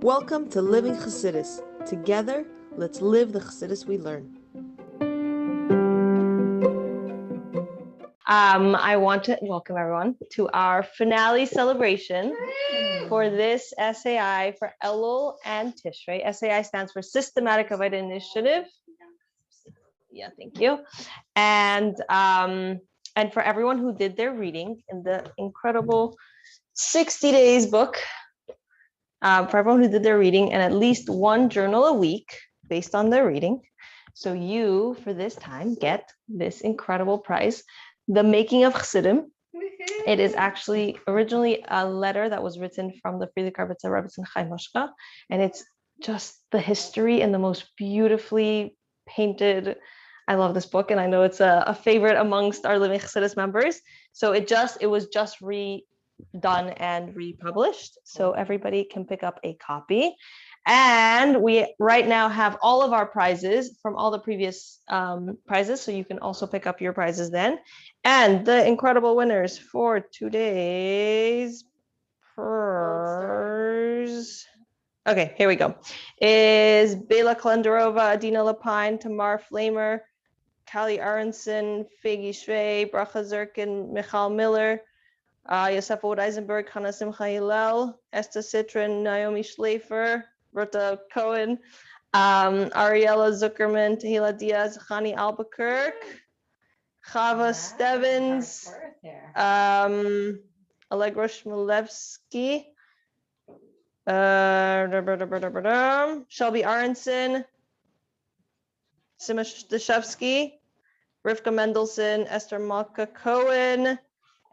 Welcome to Living Chassidus. Together, let's live the Chassidus we learn. I want to welcome everyone to our finale celebration for this SAI for Elul and Tishrei. SAI stands for Systematic Avodah Initiative. Yeah, thank you. And for everyone who did their reading in the incredible 60 days book, for everyone who did their reading and at least one journal a week based on their reading. So you, for this time, get this incredible prize, The Making of Chassidim. It is actually originally a letter that was written from the Friedrich Rebbe Chaim Moshka, and it's just the history and the most beautifully painted. I love this book, and I know it's a favorite amongst our Living Chassidus members. So it was just redone and republished, so everybody can pick up a copy. And we right now have all of our prizes from all the previous prizes, so you can also pick up your prizes then. And the incredible winners for today's prize, okay, here we go, is Bela Klenderova, Adina Lapine, Tamar Flamer, Callie Aronson, Figi Shvei, Bracha Zirkin, Michal Miller, Yosef Wood Eisenberg, Hannah Simcha Hillel, Esther Citrin, Naomi Schleifer, Berta Cohen, Ariella Zuckerman, Tehila Diaz, Chani Albuquerque, Chava Stevens, Allegra Shmulevsky, Shelby Aronson, Sima Deshevsky, Rivka Mendelson, Esther Malka Cohen,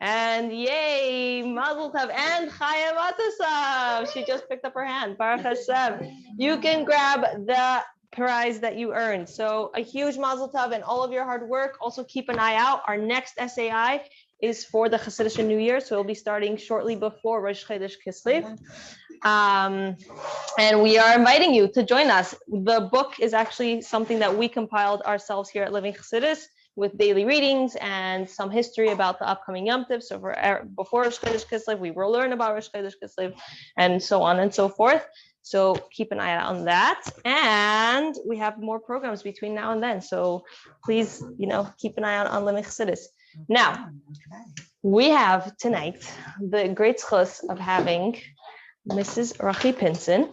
and yay, Mazel Tov, and Chaya Matasav. She just picked up her hand. Baruch Hashem. You can grab the prize that you earned. So a huge Mazel Tov and all of your hard work. Also keep an eye out. Our next SAI is for the Hasidic New Year, so it'll be starting shortly before Rosh Kislev. And we are inviting you to join us. The book is actually something that we compiled ourselves here at Living Chassidus, with daily readings and some history about the upcoming Yom Tov. So before Rosh Chodesh Kislev, we will learn about Rosh Chodesh Kislev, and so on and so forth. So keep an eye out on that. And we have more programs between now and then. So please, keep an eye out on Living Chassidus. Now, we have tonight the great zchus of having Mrs. Rochi Pinson.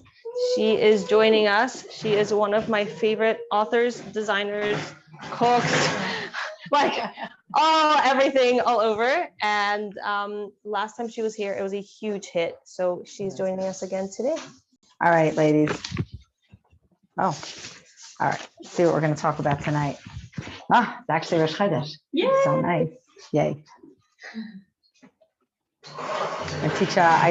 She is joining us. She is one of my favorite authors, designers, cooks, everything all over. And last time she was here, it was a huge hit. So she's joining us again today. All right, ladies. All right. Let's see what we're going to talk about tonight. It's actually Rosh Chodesh. So nice. Yay. I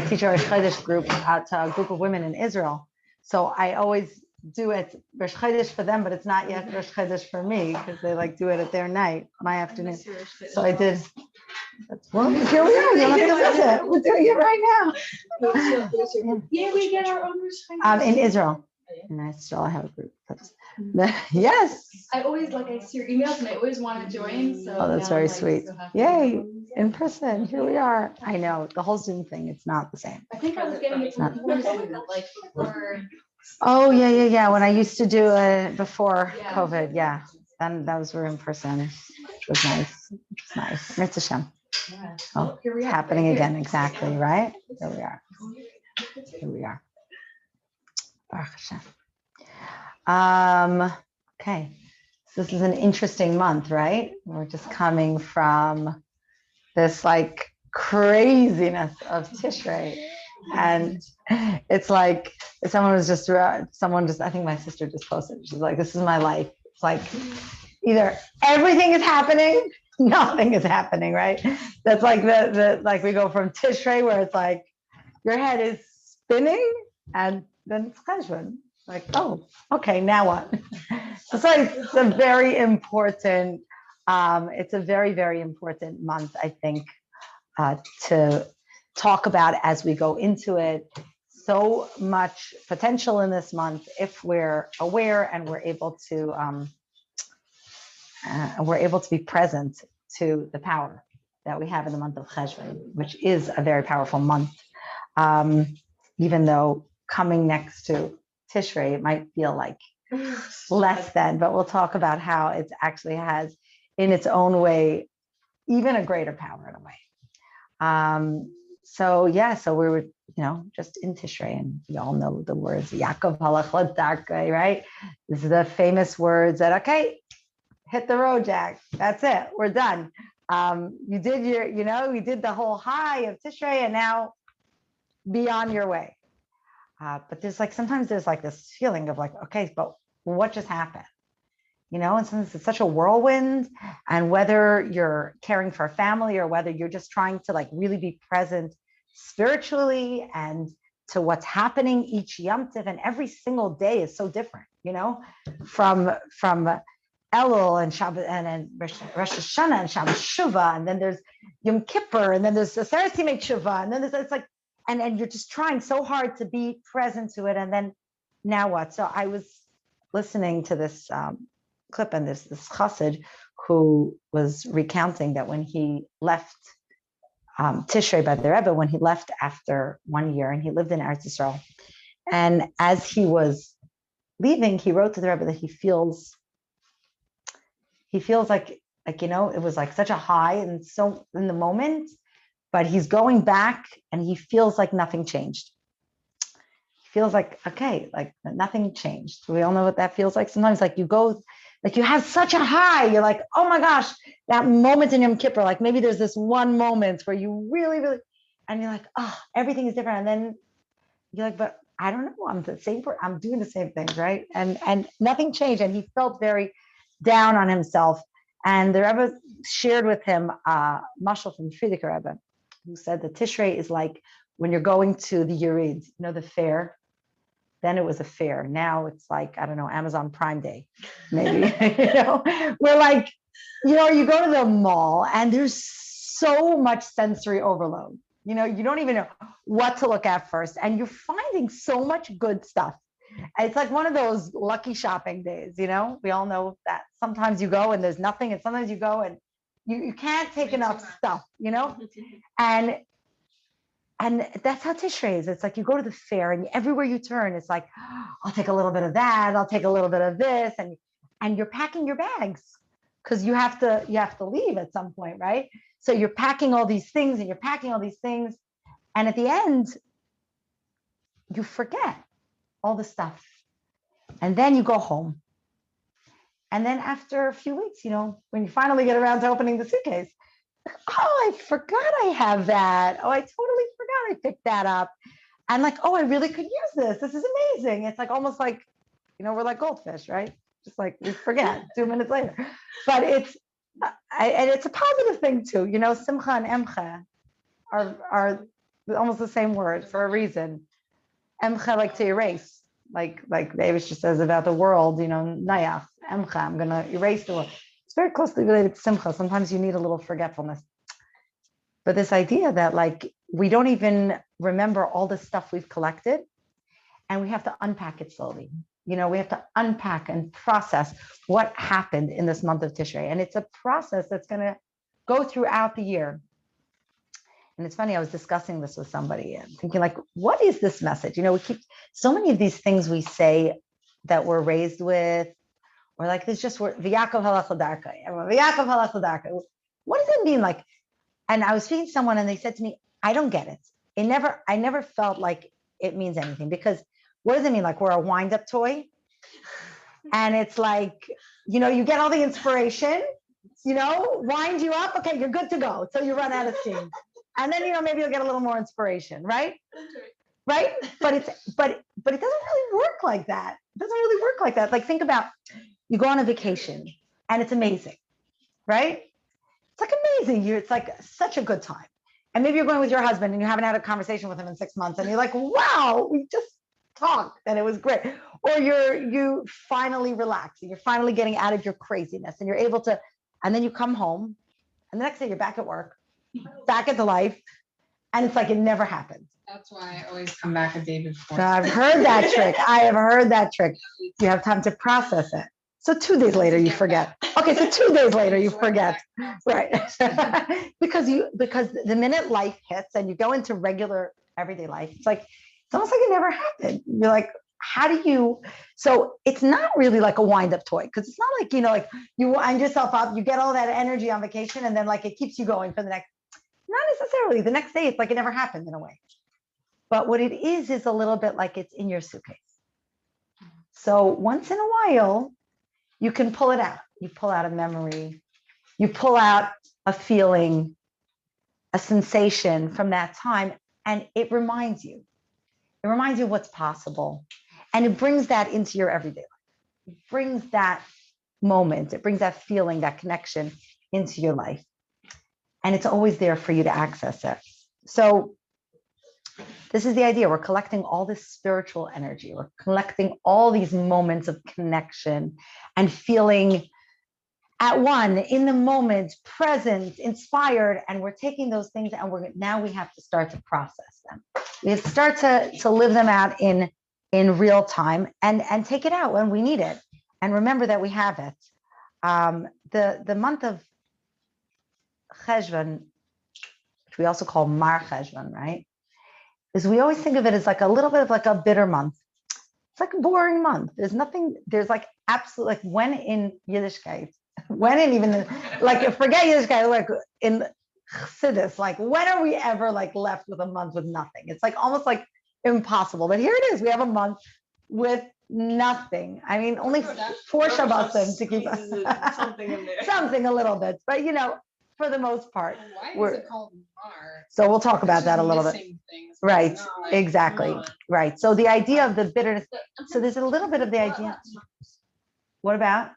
teach a Rosh Chodesh group to a group of women in Israel. So I always do it Rosh Chodesh for them, but it's not yet Rosh Chodesh for me because they do it at their night, my afternoon. So I did. Well, here we are. You don't have to miss it. We're doing it right now. Yeah, we get our own Rosh Chodesh. In Israel. In Israel, I have a group. Yes. I always I see your emails and I always want to join. So that's very sweet. So yay. In person. Here we are. I know the whole Zoom thing. It's not the same. I think I was getting it from before. Oh yeah. When I used to do it before COVID, then those were in person. It was nice. It's nice. Mitzvah Shem. Yeah. Oh, here we are. Happening again. Exactly. Right. Here we are. Baruch Hashem. Okay. So this is an interesting month, right? We're just coming from this craziness of Tishrei. And it's I think my sister just posted, she's like, this is my life. It's either everything is happening, nothing is happening, right? That's the we go from Tishrei where it's your head is spinning and then it's Cheshvan. Okay, now what? It's a very important, it's a very, very important month, I think, to talk about as we go into it. So much potential in this month if we're aware and we're able to be present to the power that we have in the month of Cheshvan, which is a very powerful month, even though coming next to Tishrei, it might feel like less than, but we'll talk about how it actually has in its own way even a greater power in a way. So we were, just in Tishrei, and we all know the words Yaakov halach l'darkei, right? This is the famous words that, okay, hit the road, Jack. That's it. We're done. You did we did the whole high of Tishrei, and now be on your way. But sometimes there's this feeling of okay, but what just happened? And since it's such a whirlwind, and whether you're caring for a family or whether you're just trying to really be present spiritually and to what's happening each Yom Tov, and every single day is so different, from Elul and Shabbat and Rosh Hashanah and Shabbat Shuvah, and then there's Yom Kippur, and then there's the Aseret Yimei Shuvah, and then there's and you're just trying so hard to be present to it, and then now what? So I was listening to this clip, and this chassid who was recounting that when he left Tishrei by the Rebbe, when he left after 1 year, and he lived in Eretz Yisrael, and as he was leaving, he wrote to the Rebbe that he feels like it was such a high and so in the moment, but he's going back and he feels like nothing changed. He feels nothing changed. We all know what that feels like. Sometimes you go, you have such a high, you're like, oh my gosh, that moment in Yom Kippur, maybe there's this one moment where you really, really, and you're like, oh, everything is different. And then you're like, but I don't know, I'm the same person, I'm doing the same things, right? And nothing changed. And he felt very down on himself. And the Rebbe shared with him mashal from Frierdiker Rebbe, who said that Tishrei is like when you're going to the Yerid, the fair. Then it was a fair. Now it's I don't know, Amazon Prime Day, maybe. We're you go to the mall and there's so much sensory overload. You don't even know what to look at first, and you're finding so much good stuff. It's one of those lucky shopping days. We all know that sometimes you go and there's nothing, and sometimes you go and you can't take enough stuff. And that's how Tishrei is. It's you go to the fair, and everywhere you turn, it's I'll take a little bit of that, I'll take a little bit of this, and you're packing your bags because you have to leave at some point, right? So you're packing all these things, and and at the end, you forget all the stuff, and then you go home, and then after a few weeks, when you finally get around to opening the suitcase, oh, I forgot I have that. Oh, I totally forgot I picked that up. And oh, I really could use this. This is amazing. It's almost we're like goldfish, right? Just we forget 2 minutes later. But it's a positive thing too. Simcha and emcha are almost the same word for a reason. Emcha, to erase. Like David just says about the world, nayach, emcha, I'm going to erase the world. It's very closely related to simcha. Sometimes you need a little forgetfulness. But this idea that we don't even remember all the stuff we've collected, and we have to unpack it slowly. We have to unpack and process what happened in this month of Tishrei. And it's a process that's going to go throughout the year. And it's funny, I was discussing this with somebody and thinking what is this message? We keep so many of these things we say that we're raised with, or there's just word, V'Yaakov halach l'darkei. V'Yaakov halach l'darkei. What does it mean? And I was speaking to someone and they said to me, I don't get it. I never felt like it means anything, because what does it mean? We're a wind-up toy? And it's you get all the inspiration, wind you up. Okay, you're good to go. So you run out of steam. And then, maybe you'll get a little more inspiration, right? Right? But it doesn't really work like that. It doesn't really work like that. Think about, you go on a vacation and it's amazing, right? It's amazing. It's such a good time. And maybe you're going with your husband and you haven't had a conversation with him in 6 months, and you're like, wow, we just talked and it was great. Or you finally relax and you're finally getting out of your craziness and you're able to, and then you come home and the next day you're back at work, back at the life, and it's it never happened. That's why I always come back a day before. So I've heard that trick. I have heard that trick. You have time to process it. So 2 days later you forget. Okay, so 2 days later you forget, right? because the minute life hits and you go into regular everyday life, it's It's almost like it never happened. You're like, how do you? So it's not really like a wind-up toy, because it's not like, like you wind yourself up, you get all that energy on vacation, and then like it keeps you going for the next. Not necessarily. The next day, it's like it never happened in a way. But what it is a little bit like it's in your suitcase. So once in a while, you can pull it out. You pull out a memory. You pull out a feeling, a sensation from that time, and it reminds you. It reminds you of what's possible. And it brings that into your everyday life. It brings that moment. It brings that feeling, that connection into your life. And it's always there for you to access it. So this is the idea. We're collecting all this spiritual energy. We're collecting all these moments of connection and feeling at one, in the moment, present, inspired, and we're taking those things and now we have to start to process them. We have to start to live them out in real time and take it out when we need it. And remember that we have it. The month of Cheshvan, which we also call Mar Cheshvan, right? Is we always think of it as like a little bit of like a bitter month. It's like a boring month. There's like absolutely, like when in Yiddishkeit, forget Yiddishkeit, like in Chassidus, like when are we ever like left with a month with nothing? It's like almost like impossible. But here it is. We have a month with nothing. I mean, only 4 Shabbosim to keep something in there. Something a little bit, but for the most part. Why is it called Mar? So we'll talk about that a little bit. Things. Right, exactly. Right. So the idea of the bitterness. So there's a little bit of the idea. What about?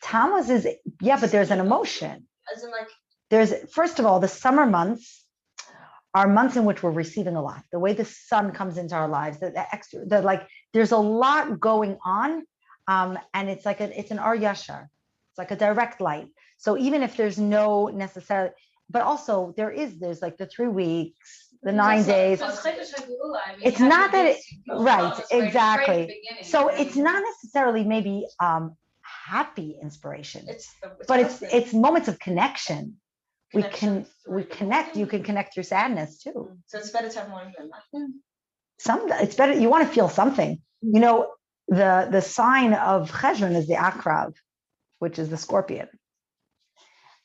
Tammuz is, but there's an emotion. As in like, There's, first of all, the summer months are months in which we're receiving a lot. The way the sun comes into our lives, there's a lot going on. And it's like it's an Ar Yashar. It's like a direct light. So even if there's no necessarily, but also there's like the 3 weeks, the 9 days. It's not that right, exactly. So it's not necessarily maybe happy inspiration, but it's moments of connection. We connect. You can connect through sadness too. So it's better to have more than nothing. It's better. You want to feel something. The sign of Cheshvan is the Akrav, which is the scorpion.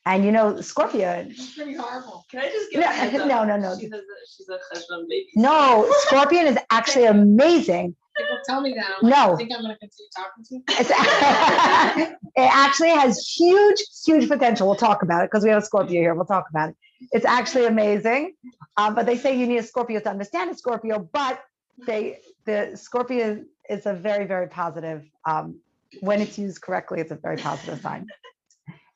And Scorpion. It's pretty horrible. Can I just give No. She's a Cheshvan baby. No, Scorpion is actually amazing. People tell me that. No. I think I'm going to continue talking to you. It actually has huge potential. We'll talk about it because we have a Scorpio here. We'll talk about it. It's actually amazing. But they say you need a Scorpio to understand a Scorpio. But the Scorpio is a very, very positive. When it's used correctly, it's a very positive sign.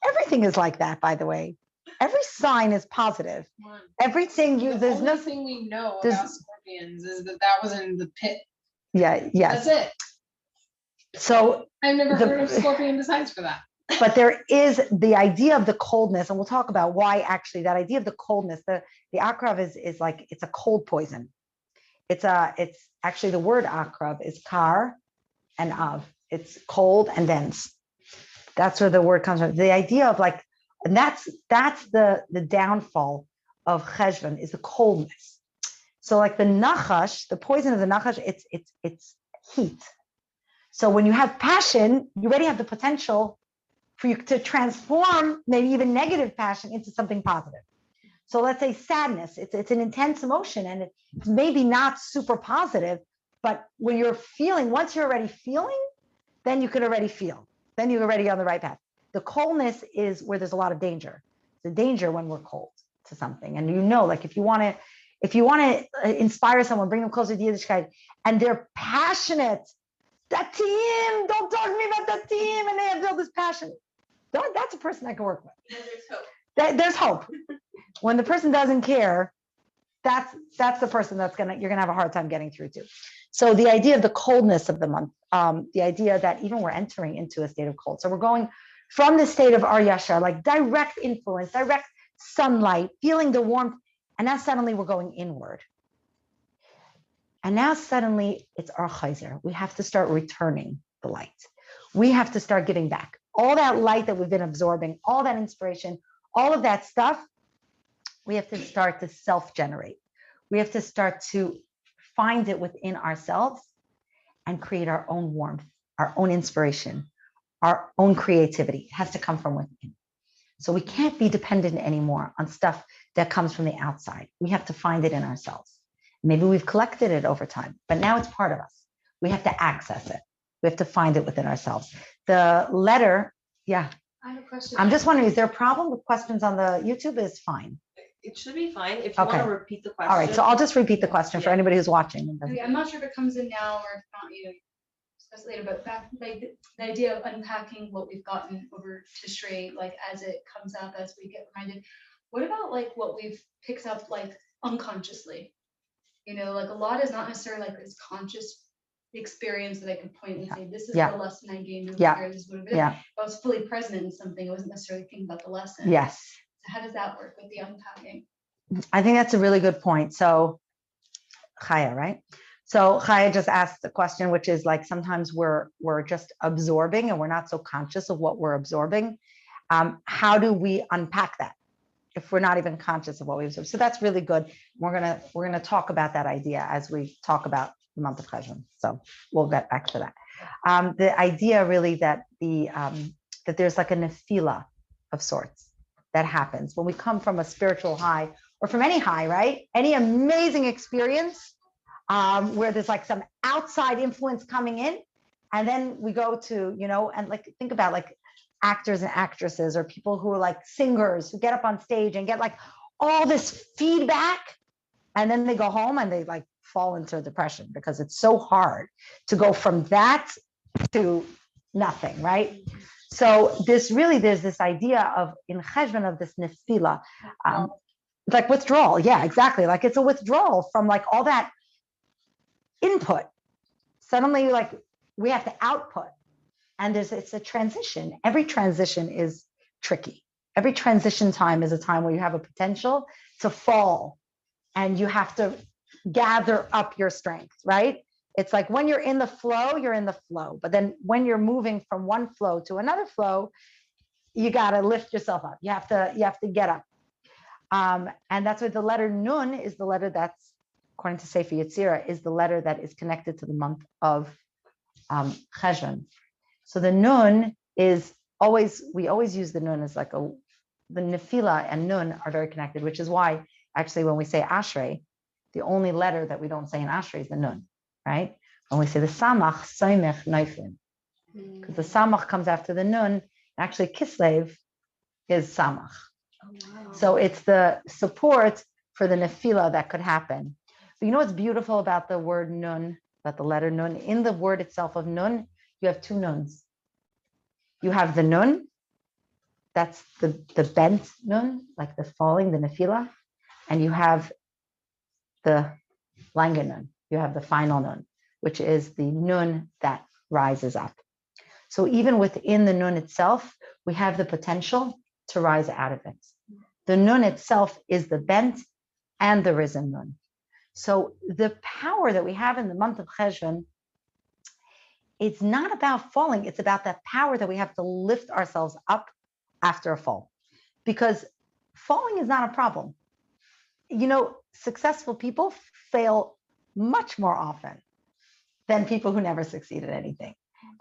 Everything is like that, by the way. Every sign is positive. Everything there's nothing we know about scorpions is that was in the pit. Yeah, yes. That's it. So I've never heard of scorpion besides for that. But there is the idea of the coldness, and we'll talk about why actually that idea of the coldness, the akrav is like, it's a cold poison. It's actually the word akrav is kar and av. It's cold and dense. That's where the word comes from. The idea of like, and that's the downfall of Cheshvan is the coldness. So like the nachash, the poison of the nachash, it's heat. So when you have passion, you already have the potential for you to transform maybe even negative passion into something positive. So let's say sadness, it's an intense emotion and it's maybe not super positive, but when you're feeling, once you're already feeling, then you could already feel. Then you're already on the right path. The coldness is where there's a lot of danger. The danger when we're cold to something. And like if you want to inspire someone, bring them closer to Yiddishkeit, and they're passionate, that team, don't talk to me about that team, and they have all this passion. That's a person I can work with. There's hope. There's hope. When the person doesn't care, that's the person you're gonna have a hard time getting through to. So the idea of the coldness of the month, the idea that even we're entering into a state of cold. So we're going from the state of Ar Yashar, like direct influence, direct sunlight, feeling the warmth, and now suddenly we're going inward. And now suddenly it's Ar Chayzer. We have to start returning the light. We have to start giving back. All that light that we've been absorbing, all that inspiration, all of that stuff, we have to start to self-generate. We have to start to find it within ourselves and create our own warmth, our own inspiration, our own creativity. It has to come from within. So we can't be dependent anymore on stuff that comes from the outside. We have to find it in ourselves. Maybe we've collected it over time, but now it's part of us. We have to access it. We have to find it within ourselves. The letter, yeah. I have a question. I'm just wondering, is there a problem with questions on the YouTube? Is fine. It should be fine. If you want to repeat the question. All right, so I'll just repeat the question for anybody who's watching. Okay, I'm not sure if it comes in now or if not, discuss later, but back like the idea of unpacking what we've gotten over Tishrei, like as it comes up, as we get reminded. What about like what we've picked up like unconsciously? Like a lot is not necessarily like this conscious experience that I could point and say, this is the lesson I gained over here. This is what it is. If I was fully present in something, I wasn't necessarily thinking about the lesson. Yes. So how does that work with the unpacking? I think that's a really good point. So Chaya, right? So Chaya just asked the question, which is like sometimes we're just absorbing and we're not so conscious of what we're absorbing. How do we unpack that if we're not even conscious of what we absorb? So that's really good. We're gonna talk about that idea as we talk about the month of Cheshvan. So we'll get back to that. The idea really that that there's like a nefila of sorts that happens when we come from a spiritual high or from any high, right? Any amazing experience where there's like some outside influence coming in, and then we go to, and like think about like actors and actresses or people who are like singers who get up on stage and get like all this feedback, and then they go home and they like fall into depression because it's so hard to go from that to nothing, right? So there's this idea of in Cheshvan of this nefila, like withdrawal. Yeah, exactly. Like it's a withdrawal from like all that input. Suddenly, like we have to output, and it's a transition. Every transition is tricky. Every transition time is a time where you have a potential to fall, and you have to gather up your strength, right? It's like when you're in the flow, you're in the flow. But then when you're moving from one flow to another flow, you got to lift yourself up. You have to get up. And that's why the letter Nun is the letter that's, according to Sefer Yetzirah, is the letter that is connected to the month of Cheshvan. So the Nun is we always use the Nun as like the Nefila and Nun are very connected, which is why actually when we say Ashrei, the only letter that we don't say in Ashrei is the Nun, right? When we say the Samach, Soimech, Neifin, because the Samach comes after the Nun, actually Kislev is Samach. Oh, wow. So it's the support for the Nefila that could happen. But you know what's beautiful about the word Nun, about the letter Nun? In the word itself of Nun, you have two Nuns. You have the Nun, that's the bent Nun, like the falling, the Nefila, and you have the Langer Nun. You have the final Nun, which is the Nun that rises up. So even within the Nun itself, we have the potential to rise out of it. The Nun itself is the bent and the risen Nun. So the power that we have in the month of Cheshvan, it's not about falling. It's about that power that we have to lift ourselves up after a fall. Because falling is not a problem. Successful people fail much more often than people who never succeed at anything.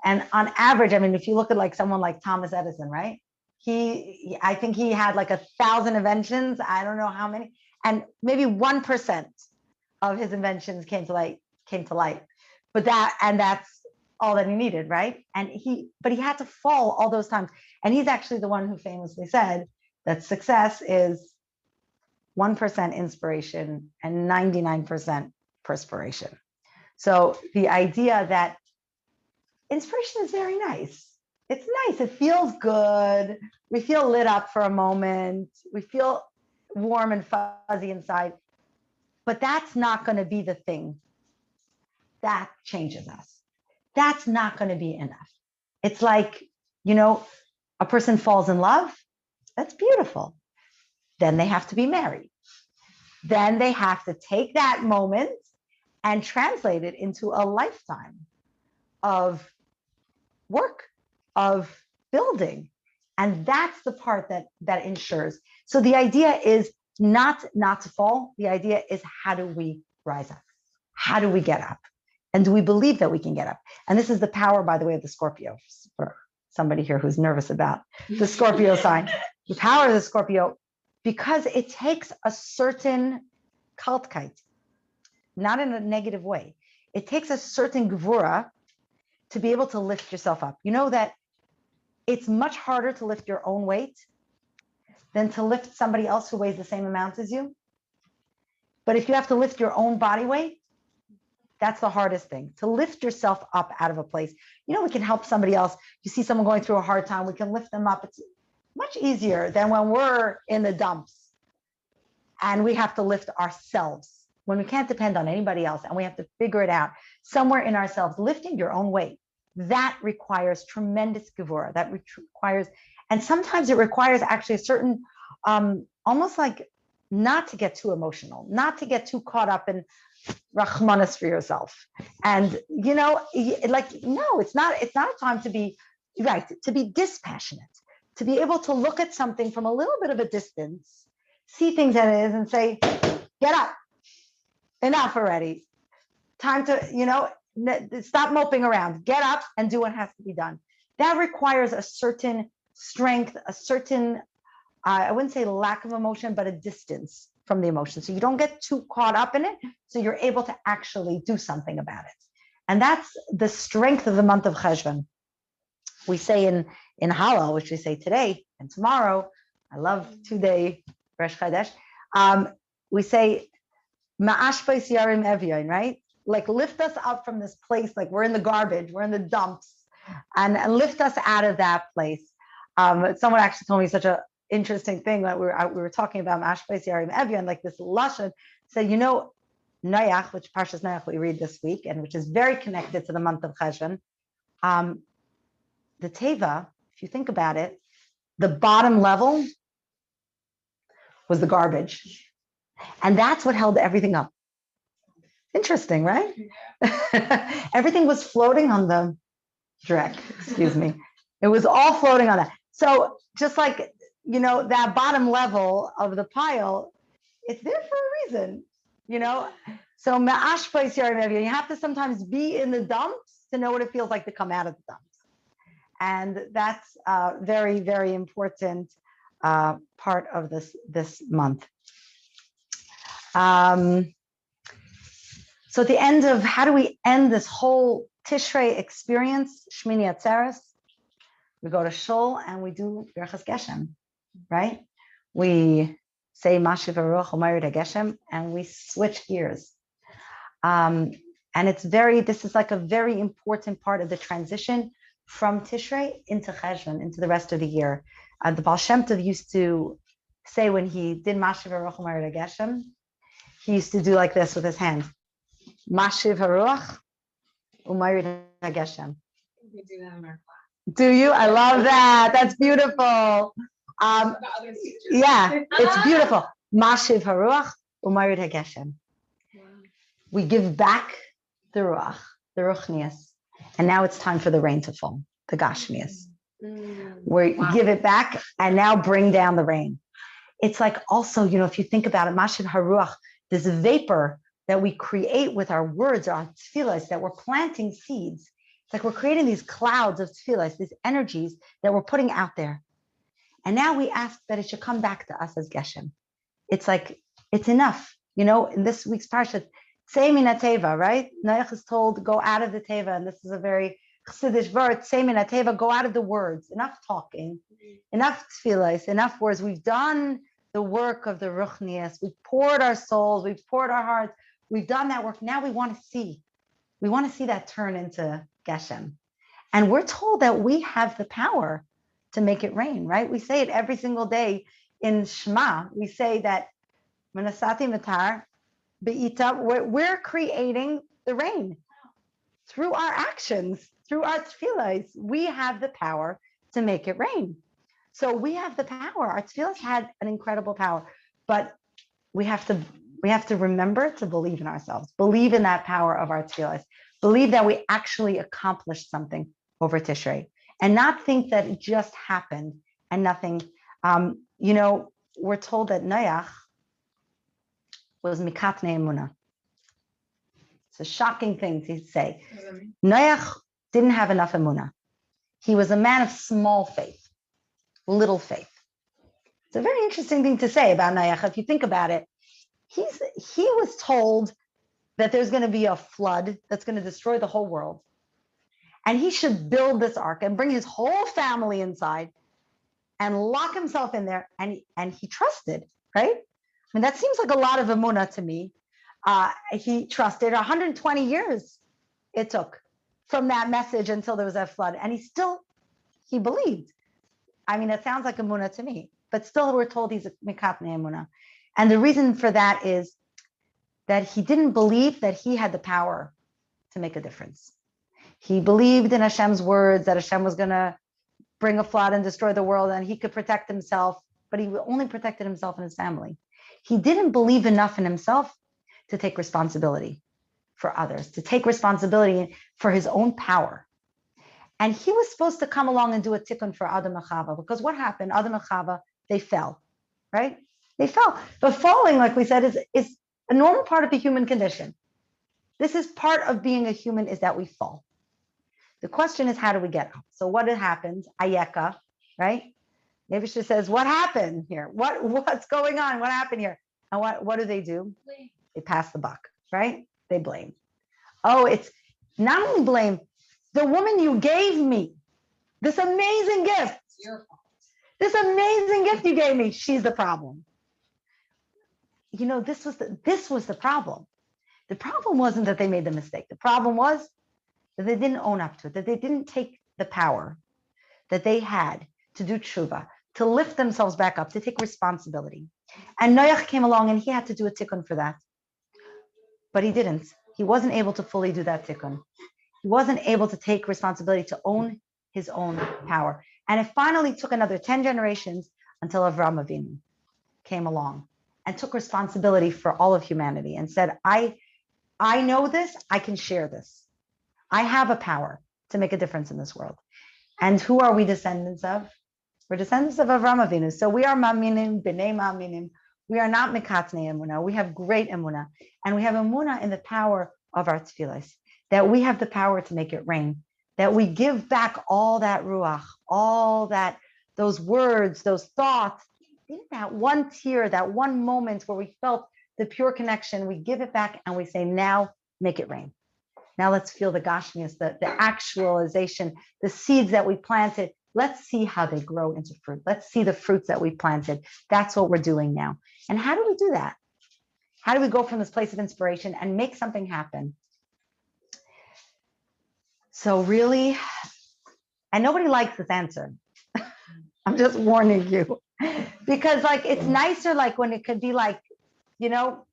And on average, I mean, if you look at like someone like Thomas Edison, right? I think he had like 1,000 inventions. I don't know how many, and maybe 1% of his inventions came to light. But that's all that he needed, right? But he had to fall all those times. And he's actually the one who famously said that success is 1% inspiration and 99% perspiration. So the idea that inspiration is very nice. It's nice. It feels good. We feel lit up for a moment. We feel warm and fuzzy inside. But that's not going to be the thing that changes us. That's not going to be enough. It's like, a person falls in love. That's beautiful. Then they have to be married. Then they have to take that moment and translate it into a lifetime of work, of building. And that's the part that ensures. So the idea is not to fall. The idea is, how do we rise up? How do we get up? And do we believe that we can get up? And this is the power, by the way, of the Scorpio, for somebody here who's nervous about the Scorpio sign. The power of the Scorpio, because it takes a certain kaltkeit, not in a negative way. It takes a certain gevura to be able to lift yourself up. You know that it's much harder to lift your own weight than to lift somebody else who weighs the same amount as you. But if you have to lift your own body weight, that's the hardest thing, to lift yourself up out of a place. You know, we can help somebody else. You see someone going through a hard time, we can lift them up. It's much easier than when we're in the dumps and we have to lift ourselves, when we can't depend on anybody else and we have to figure it out somewhere in ourselves. Lifting your own weight, that requires tremendous gevura. That requires, and sometimes it requires actually a certain, almost like not to get too emotional, not to get too caught up in Rahmanas for yourself. And, you know, like, no, it's not a time to be, right, to be dispassionate, to be able to look at something from a little bit of a distance, see things as it is and say, get up, enough already. Time to, you know, stop moping around, get up and do what has to be done. That requires a certain strength, a certain, I wouldn't say lack of emotion, but a distance from the emotion. So you don't get too caught up in it. So you're able to actually do something about it. And that's the strength of the month of Cheshvan. We say in Hallel, which we say today and tomorrow, I love 2-day Rosh Chodesh, we say, Ma'ashbais yarim evyain, right? Like lift us up from this place, like we're in the garbage, we're in the dumps, and lift us out of that place. Someone actually told me such a interesting thing that we were talking about Ma'ashbais yarim evyain, like this lashon. So, you know, Noach, which Parshas Noach we read this week, and which is very connected to the month of Cheshvan. The Teva, if you think about it, the bottom level was the garbage. And that's what held everything up. Interesting, right? Everything was floating on the dreck, excuse me. It was all floating on that. So just like, you know, that bottom level of the pile, it's there for a reason, you know? So ma'ashbais yarim evyain, you have to sometimes be in the dumps to know what it feels like to come out of the dumps. And that's a very, very important part of this month. So at the end of, how do we end this whole Tishrei experience, Shmini Atzeres? We go to Shul and we do Birchas Geshem, right? We say Mashiv Haruach Umayrid HaGeshem and we switch gears. And this is like a very important part of the transition from Tishrei into Cheshvan, into the rest of the year. The Baal Shem Tov used to say when he did Mashiv Haruach Umayrid HaGeshem, he used to do like this with his hand. Mashiv Haruach Umayrid HaGeshem. We do that in our class. Do you? I love that. That's beautiful. Yeah, it's beautiful. Mashiv Haruach Umayrid HaGeshem. We give back the Ruach, the Ruchnias. And now it's time for the rain to fall, the Gashmias. We give it back and now bring down the rain. It's like also, you know, if you think about it, Mashiv Haruach, this vapor that we create with our words, our tefillas, that we're planting seeds. It's like we're creating these clouds of tefillas, these energies that we're putting out there. And now we ask that it should come back to us as Geshem. It's like, it's enough. You know, in this week's parsha, Tzei min hateva, right? Noach is told, go out of the teva. And this is a very Chassidish word, Tzei min hateva, go out of the words. Enough talking, enough tefillas, enough words. We've done the work of the Ruchnias. We've poured our souls, we've poured our hearts. We've done that work. Now we want to see. We want to see that turn into Geshem. And we're told that we have the power to make it rain, right? We say it every single day in Shema. We say that Manasati Matar, Be'ita, we're creating the rain through our actions, through our tefillas. We have the power to make it rain. So we have the power. Our tefillas had an incredible power, but we have to remember to believe in ourselves, believe in that power of our tefillas, believe that we actually accomplished something over Tishrei, and not think that it just happened and nothing. You know, we're told that Noach was mikatnei emunah. It's a shocking thing to say. Noach didn't have enough emunah. He was a man of small faith, little faith. It's a very interesting thing to say about Noach. If you think about it, he was told that there's going to be a flood that's going to destroy the whole world. And he should build this ark and bring his whole family inside and lock himself in there. And he trusted, right? I mean, that seems like a lot of emunah to me. He trusted 120 years it took from that message until there was a flood. And he believed. I mean, it sounds like emunah to me, but still we're told he's a mikatnei emunah. And the reason for that is that he didn't believe that he had the power to make a difference. He believed in Hashem's words that Hashem was going to bring a flood and destroy the world and he could protect himself, but he only protected himself and his family. He didn't believe enough in himself to take responsibility for others, to take responsibility for his own power. And he was supposed to come along and do a tikkun for Adam and Chava, because what happened? Adam and Chava, they fell, right? They fell. But falling, like we said, is a normal part of the human condition. This is part of being a human, is that we fall. The question is, how do we get up? So what happens? Ayeka, right? Nevisha says, what happened here? What's going on? What happened here? And what do? They pass the buck, right? They blame. Oh, it's not only blame, the woman you gave me, this amazing gift. It's your fault. This amazing gift you gave me, she's the problem. You know, this was the problem. The problem wasn't that they made the mistake. The problem was that they didn't own up to it, that they didn't take the power that they had to do tshuva, to lift themselves back up, to take responsibility. And Noach came along and he had to do a tikkun for that. But he didn't. He wasn't able to fully do that tikkun. He wasn't able to take responsibility to own his own power. And it finally took another 10 generations until Avraham Avinu came along and took responsibility for all of humanity and said, I know this, I can share this. I have a power to make a difference in this world. And who are we descendants of? We're descendants of Avraham Avinu. So we are ma'aminim, b'nei ma'aminim. We are not mikatnei emunah. We have great emunah. And we have emunah in the power of our tefillos, that we have the power to make it rain, that we give back all that ruach, all that, those words, those thoughts, in that one tear, that one moment where we felt the pure connection, we give it back and we say, now make it rain. Now let's feel the gashmias, the actualization, the seeds that we planted. Let's see how they grow into fruit. Let's see the fruits that we planted. That's what we're doing now. And how do we do that? How do we go from this place of inspiration and make something happen? So really, and nobody likes this answer. I'm just warning you. Because like, it's nicer like when it could be like, you know,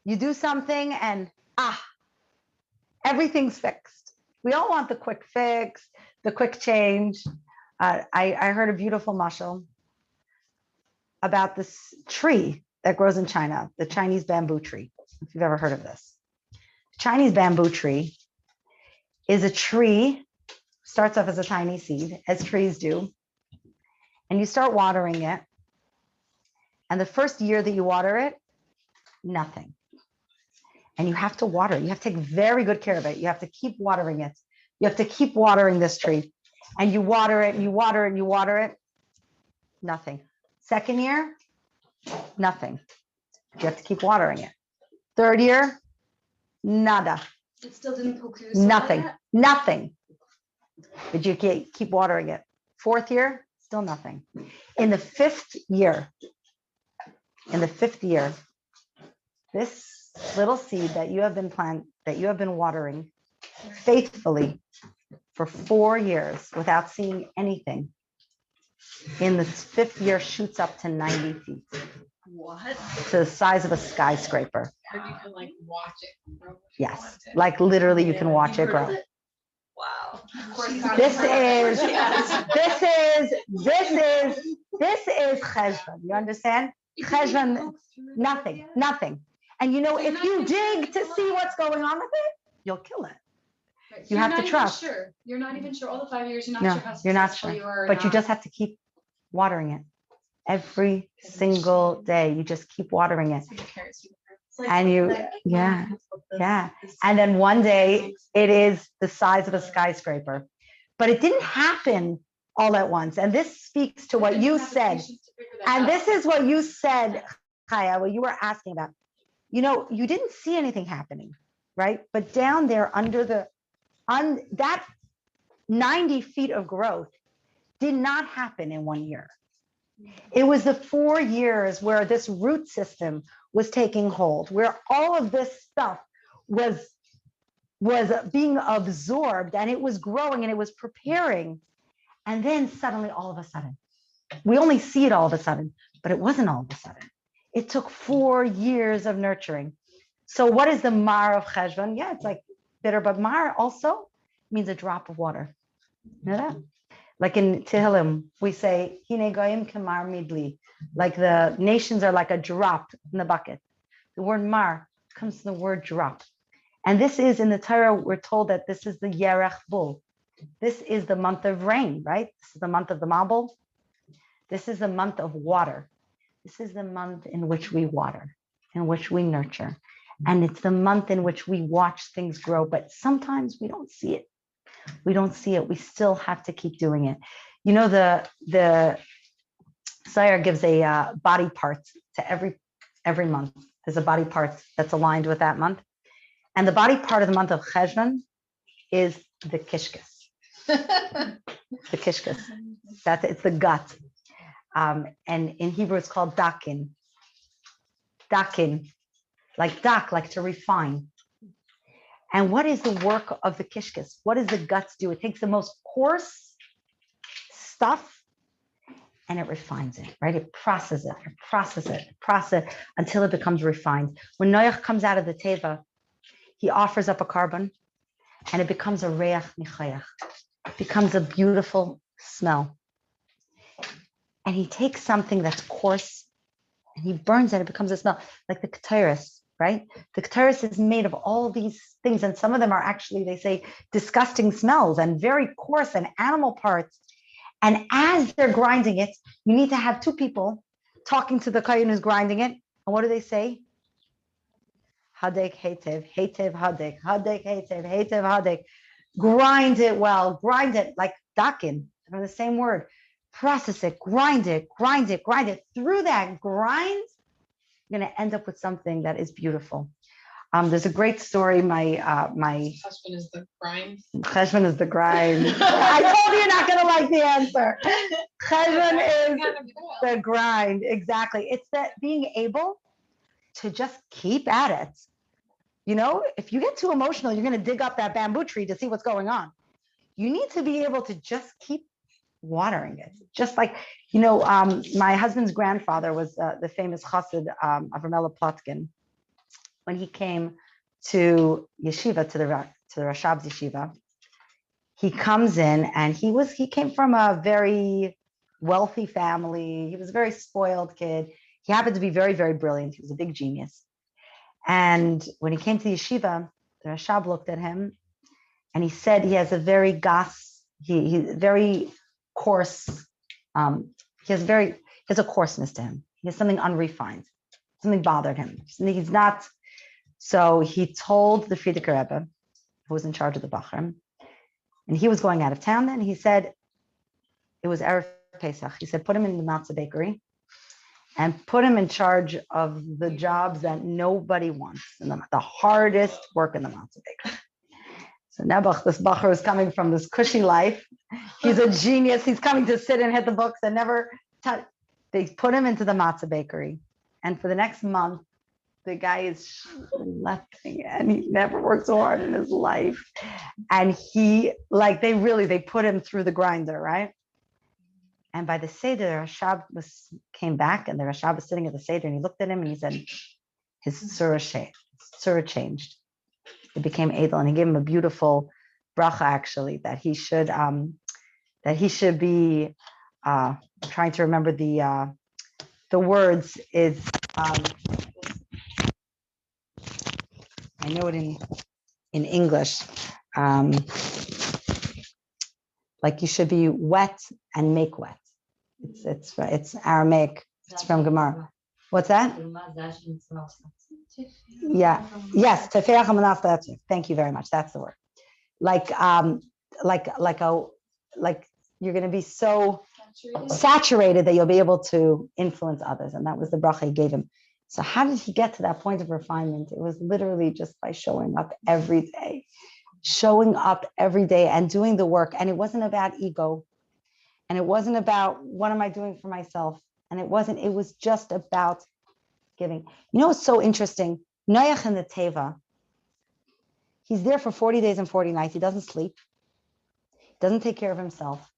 you do something and everything's fixed. We all want the quick fix, the quick change. I heard a beautiful mashal about this tree that grows in China, the Chinese bamboo tree, if you've ever heard of this. The Chinese bamboo tree is a tree, starts off as a tiny seed, as trees do, and you start watering it. And the first year that you water it, nothing. And you have to water. You have to take very good care of it. You have to keep watering it. You have to keep watering this tree. And you water it, and you water it, and you water it. Nothing. Second year, nothing. You have to keep watering it. Third year, nada. It still didn't produce Nothing. Nothing. But you keep watering it. Fourth year, still nothing. In the fifth year, this little seed that you have been watering faithfully for 4 years without seeing anything, in the fifth year shoots up to 90 feet. What? To the size of a skyscraper. And you can like watch it grow. Yes, like literally you can watch it grow. Wow. This is Cheshvan. You understand? Cheshvan, nothing. And you know, if you dig to see what's going on with it, you'll kill it. Right. You have to trust. Sure. You're not even sure. All the 5 years, you're not No, sure how you're not successful sure. you are. But you just have to keep watering it. Every single day, you just keep watering it. And you, yeah. Yeah. And then one day it is the size of a skyscraper. But it didn't happen all at once. And this speaks to what you said. And this is what you said, Chaya, what you were asking about. You didn't see anything happening, right? But down there under that 90 feet of growth did not happen in 1 year. It was the 4 years where this root system was taking hold, where all of this stuff was being absorbed and it was growing and it was preparing. And then suddenly, all of a sudden, we only see it all of a sudden, but it wasn't all of a sudden. It took 4 years of nurturing. So what is the mar of Cheshvan? Yeah, it's like bitter, but mar also means a drop of water. You know that? Like in Tehillim, we say, Hine goyim kemar midli, like the nations are like a drop in the bucket. The word mar comes from the word drop. And this is in the Torah, we're told that this is the Yerech Bull. This is the month of rain, right? This is the month of the Mabul. This is the month of water. This is the month in which we water, in which we nurture. And it's the month in which we watch things grow, but sometimes we don't see it. We don't see it. We still have to keep doing it. The SAI gives a body part to every month. There's a body part that's aligned with that month. And the body part of the month of Cheshvan is the kishkas. The kishkas. It's the gut. And in Hebrew, it's called dakin. Dakin, like dak, like to refine. And what is the work of the kishkas? What does the guts do? It takes the most coarse stuff and it refines it, right? It processes it until it becomes refined. When Noach comes out of the teva, he offers up a carbon and it becomes a reach nichayach. It becomes a beautiful smell. And he takes something that's coarse and he burns it. It becomes a smell like the keteris, right? The keteris is made of all these things. And some of them are actually, they say, disgusting smells and very coarse and animal parts. And as they're grinding it, you need to have two people talking to the kohen who's grinding it. And what do they say? Hadek, hetev, hetev, hadek, hadek, hetev, hetev, hadek. Grind it well, grind it like dakin, from the same word. Process it, grind it, grind it, grind it. Through that grind, you're going to end up with something that is beautiful. There's a great story. My Cheshvan is the grind. Cheshvan is the grind. I told you you're not going to like the answer. Cheshvan is the grind. Exactly. It's that being able to just keep at it. If you get too emotional, you're going to dig up that bamboo tree to see what's going on. You need to be able to just keep watering it. Just like, my husband's grandfather was the famous chassid Avramela Plotkin. When he came to yeshiva, to the Rashab's yeshiva, he comes in and he came from a very wealthy family. He was a very spoiled kid. He happened to be very, very brilliant. He was a big genius. And when he came to the yeshiva, the Rashab looked at him and he said he has a very he's very coarse. He has a coarseness to him. He has something unrefined. Something bothered him. He's not. So he told the Frierdiker Rebbe, who was in charge of the Bachrim, and he was going out of town then. He said, it was Erev Pesach. He said, put him in the matzah bakery and put him in charge of the jobs that nobody wants, and the hardest work in the matzah bakery. So Nebuch, this Bacher is coming from this cushy life. He's a genius. He's coming to sit and hit the books and never touch. They put him into the matzah bakery. And for the next month, the guy is schlepping and he never worked so hard in his life. And they put him through the grinder, right? And by the Seder, the Rashab came back and the Rashab was sitting at the Seder and he looked at him and he said, his surah changed. It became Adel, and he gave him a beautiful bracha, actually, that he should be trying to remember the words is I know it in English, like you should be wet and make wet. It's Aramaic. It's from Gemara. What's that? Yeah. Yes. Tefeach hamanas le'atzif. Thank you very much. That's the word. Like you're going to be so saturated that you'll be able to influence others. And that was the bracha he gave him. So how did he get to that point of refinement? It was literally just by showing up every day and doing the work. And it wasn't about ego. And it wasn't about what am I doing for myself? And it was just about giving. You know, it's so interesting. Noach in the Teva, he's there for 40 days and 40 nights. He doesn't sleep. He doesn't take care of himself.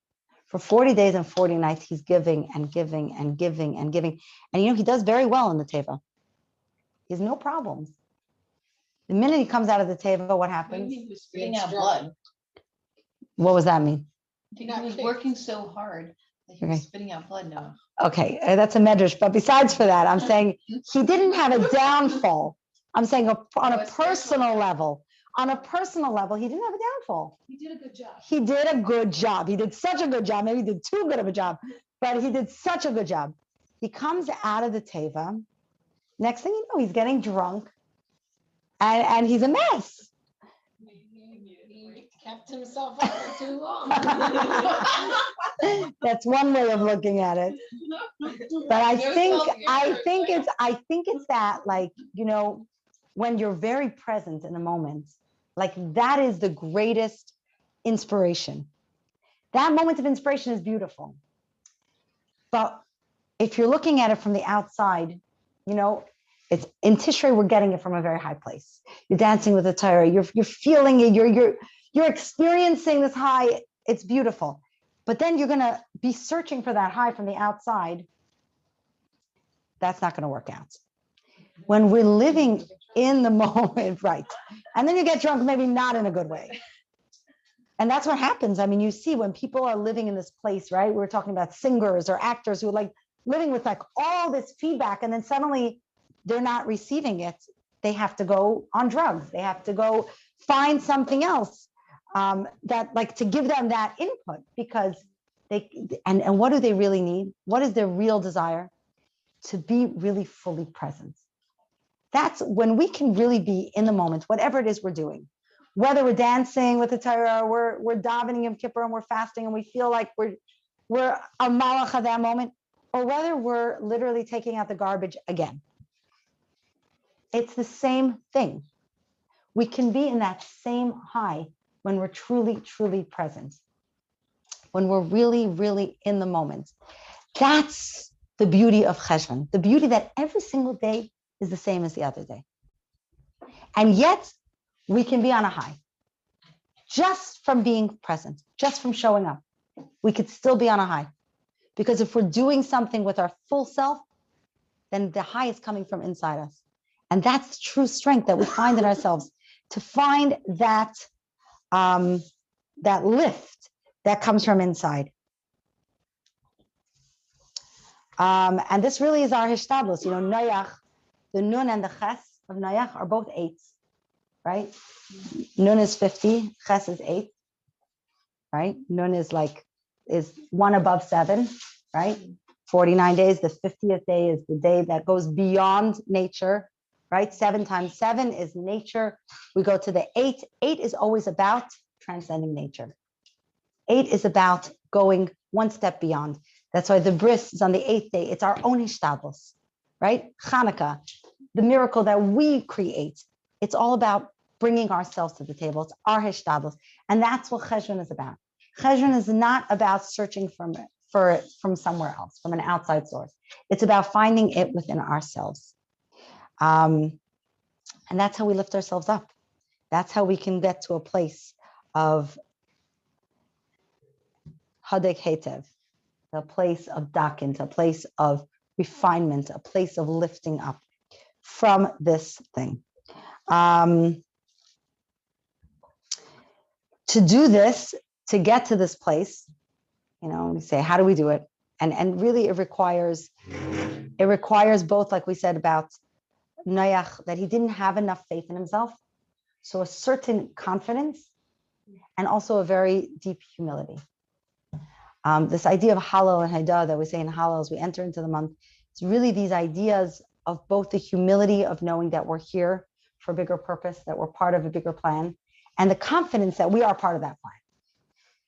For 40 days and 40 nights, he's giving and giving and giving and giving. And you know, he does very well in the Teva. He has no problems. The minute he comes out of the Teva, what happens? He was spitting out blood. What does that mean? He was working so hard that he was spitting out blood now. Okay, that's a medrash. But besides for that, I'm saying he didn't have a downfall. I'm saying on a personal level. On a personal level, he didn't have a downfall. He did a good job. He did a good job. He did such a good job. Maybe he did too good of a job, but he did such a good job. He comes out of the Teva. Next thing you know, he's getting drunk, and he's a mess. He kept himself up for too long. That's one way of looking at it. But I think it's that, like, you know, when you're very present in the moment, like that is the greatest inspiration. That moment of inspiration is beautiful. But if you're looking at it from the outside, you know, it's in Tishrei, we're getting it from a very high place. You're dancing with the Torah, you're feeling it, you're experiencing this high, it's beautiful. But then you're gonna be searching for that high from the outside. That's not gonna work out. When we're living in the moment, right? And then you get drunk, maybe not in a good way. And that's what happens. I mean, you see when people are living in this place, right? We're talking about singers or actors who are like living with like all this feedback, and then suddenly they're not receiving it. They have to go on drugs. They have to go find something else that like to give them that input, because and what do they really need? What is their real desire? To be really fully present. That's when we can really be in the moment, whatever it is we're doing. Whether we're dancing with the Torah, or we're davening Yom Kippur and we're fasting and we feel like we're a malach at that moment, or whether we're literally taking out the garbage again. It's the same thing. We can be in that same high when we're truly, truly present. When we're really, really in the moment. That's the beauty of Cheshvan, the beauty that every single day is the same as the other day. And yet, we can be on a high. Just from being present, just from showing up, we could still be on a high. Because if we're doing something with our full self, then the high is coming from inside us. And that's the true strength that we find in ourselves, to find that, that lift that comes from inside. And this really is our hishtadlus. You know, Noach, the nun and the ches of Noach are both 8s, right? Nun is 50, ches is 8, right? Nun is 1 above 7, right? 49 days, the 50th day is the day that goes beyond nature, right? 7 times 7 is nature. We go to the 8. 8 is always about transcending nature. 8 is about going one step beyond. That's why the bris is on the 8th day. It's our own hishtadlus, right? Hanukkah, the miracle that we create. It's all about bringing ourselves to the table. It's our hishtadlus. And that's what Cheshvan is about. Cheshvan is not about searching for it from somewhere else, from an outside source. It's about finding it within ourselves. And that's how we lift ourselves up. That's how we can get to a place of hadek hetev, a place of dakint, a place of refinement, a place of lifting up from this thing. To do this, to get to this place, you know, we say, how do we do it? And really it requires both, like we said about Noach, that he didn't have enough faith in himself. So a certain confidence and also a very deep humility. This idea of Hallel and Haidah that we say in Hallel as we enter into the month It's really these ideas of both the humility of knowing that we're here for a bigger purpose, that we're part of a bigger plan, and the confidence that we are part of that plan.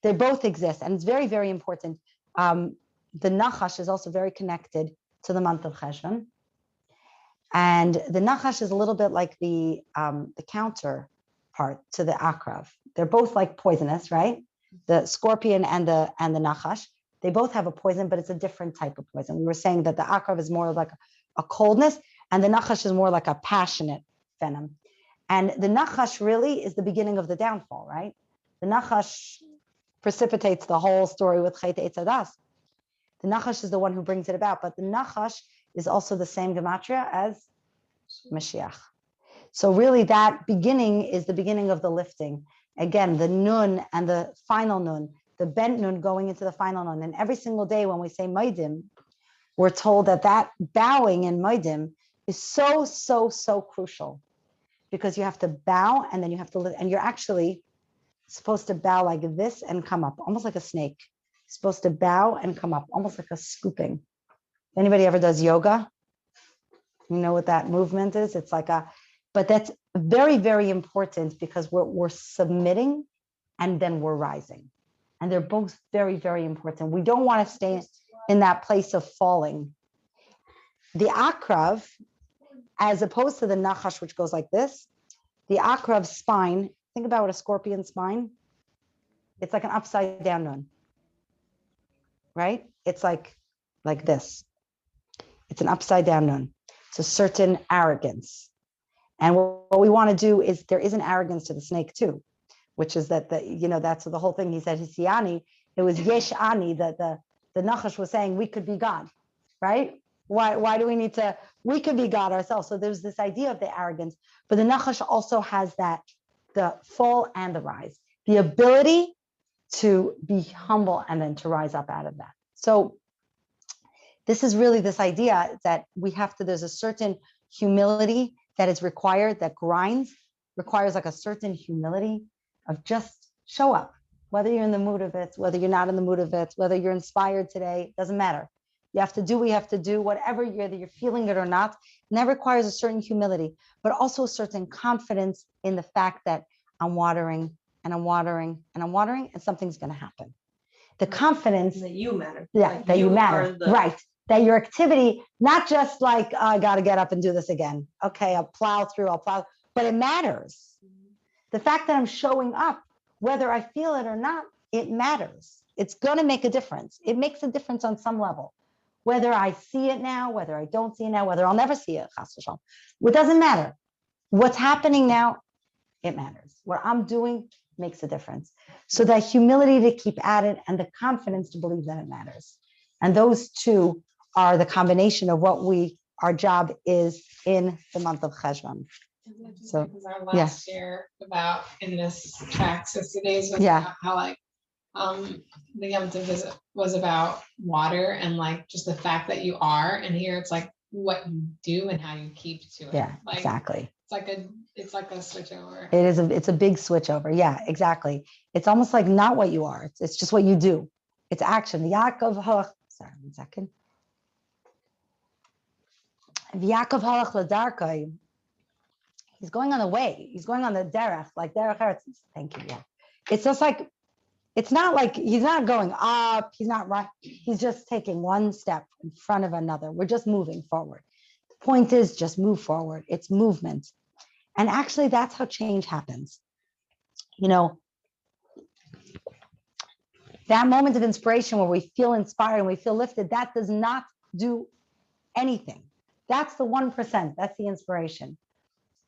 They both exist, and it's very, very important. The Nachash is also very connected to the month of Cheshvan. And the Nachash is a little bit like the counter part to the Akrav. They're both like poisonous, right? The scorpion and the Nachash, they both have a poison, but it's a different type of poison. We were saying that the Akrav is more like a coldness, and the Nachash is more like a passionate venom. And the Nachash really is the beginning of the downfall, right? The Nachash precipitates the whole story with Chet Eitz Hadas. The Nachash is the one who brings it about, but the Nachash is also the same gematria as Mashiach. So really that beginning is the beginning of the lifting. Again, the nun and the final nun, the bent nun going into the final nun. And every single day when we say Maidim, we're told that bowing in Maidim is so, so, so crucial, because you have to bow and then you have to lift, and you're actually supposed to bow like this and come up, almost like a snake. You're supposed to bow and come up, almost like a scooping. Anybody ever does yoga? You know what that movement is? It's like but that's very, very important, because we're submitting and then we're rising. And they're both very, very important. We don't want to stay in that place of falling. The Akrav, as opposed to the Nachash, which goes like this, the Akrav's spine, think about what a scorpion spine, it's like an upside down nun, right? It's like this. It's an upside down nun. It's a certain arrogance. And what we want to do is, there is an arrogance to the snake too, which is that that's the whole thing. He said, Hisiani, it was Yesh Ani, that the Nachash was saying we could be God, right? Why do we need to, we could be God ourselves. So there's this idea of the arrogance, but the Nachash also has that, the fall and the rise, the ability to be humble and then to rise up out of that. So this is really this idea that we have to, there's a certain humility that is required, that requires like a certain humility of just show up, whether you're in the mood of it, whether you're not in the mood of it, whether you're inspired today, doesn't matter. You have to do what you have to do, whatever whether you're feeling it or not. And that requires a certain humility, but also a certain confidence in the fact that I'm watering and I'm watering and I'm watering, and something's going to happen. The confidence that you matter. Yeah, Like that you matter. Right. That your activity, not just like, oh, I got to get up and do this again. Okay, I'll plow through, but it matters. The fact that I'm showing up, whether I feel it or not, it matters. It's going to make a difference. It makes a difference on some level. Whether I see it now, whether I don't see it now, whether I'll never see it, it doesn't matter. What's happening now, it matters. What I'm doing makes a difference. So that humility to keep at it and the confidence to believe that it matters. And those two are the combination of what our job is in the month of Cheshvan. So, because our last year about in this track 60 days was about how like the Yom Tov visit was about water and like just the fact that you are, and here it's like what you do and how you keep to it. Yeah, like, exactly. It's like a switch over. It's a big switch over. Yeah, exactly. It's almost like not what you are. It's just what you do. It's action. Yaakov halach. Sorry, 1 second. Yaakov halach ladarkai. He's going on the way. He's going on the derech, like derech eretz. Thank you. Yeah. It's just like, it's not like he's not going up. He's not right. He's just taking one step in front of another. We're just moving forward. The point is just move forward. It's movement. And actually that's how change happens. That moment of inspiration where we feel inspired and we feel lifted, that does not do anything. That's the 1%. That's the inspiration.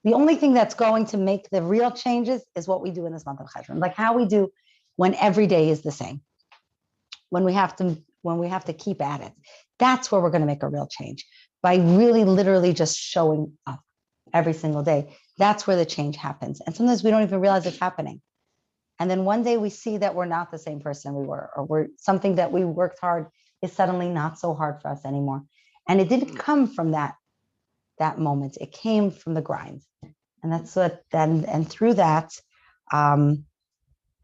The only thing that's going to make the real changes is what we do in this month of Cheshvan, like how we do when every day is the same. When we have to keep at it, that's where we're going to make a real change, by really literally just showing up every single day. That's where the change happens. And sometimes we don't even realize it's happening. And then one day we see that we're not the same person we were, or something that we worked hard is suddenly not so hard for us anymore. And it didn't come from that moment. It came from the grind. And that's what then, and through that,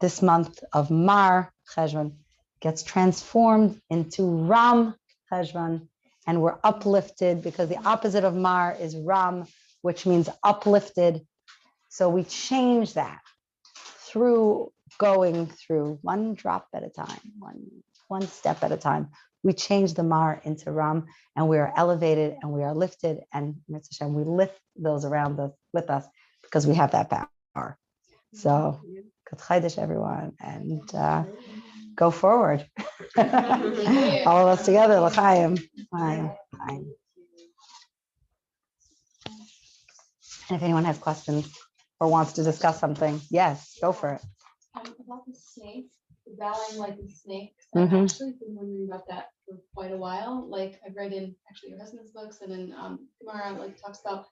this month of Mar Cheshvan gets transformed into Ram Cheshvan, and we're uplifted because the opposite of mar is ram, which means uplifted. So we change that through going through one drop at a time, one step at a time. We change the mar into ram, and we are elevated and we are lifted, and Mitzvah Hashem, we lift those around us with us because we have that power. So, Good Chiddush, everyone, and go forward. All of us together, l'chaim. Fine. And if anyone has questions or wants to discuss something, yes, go for it. About the snake, the bowing like the snake. Mhm. I've actually been wondering about that for quite a while. Like I've read in actually your husband's books and in Gemara, like talks about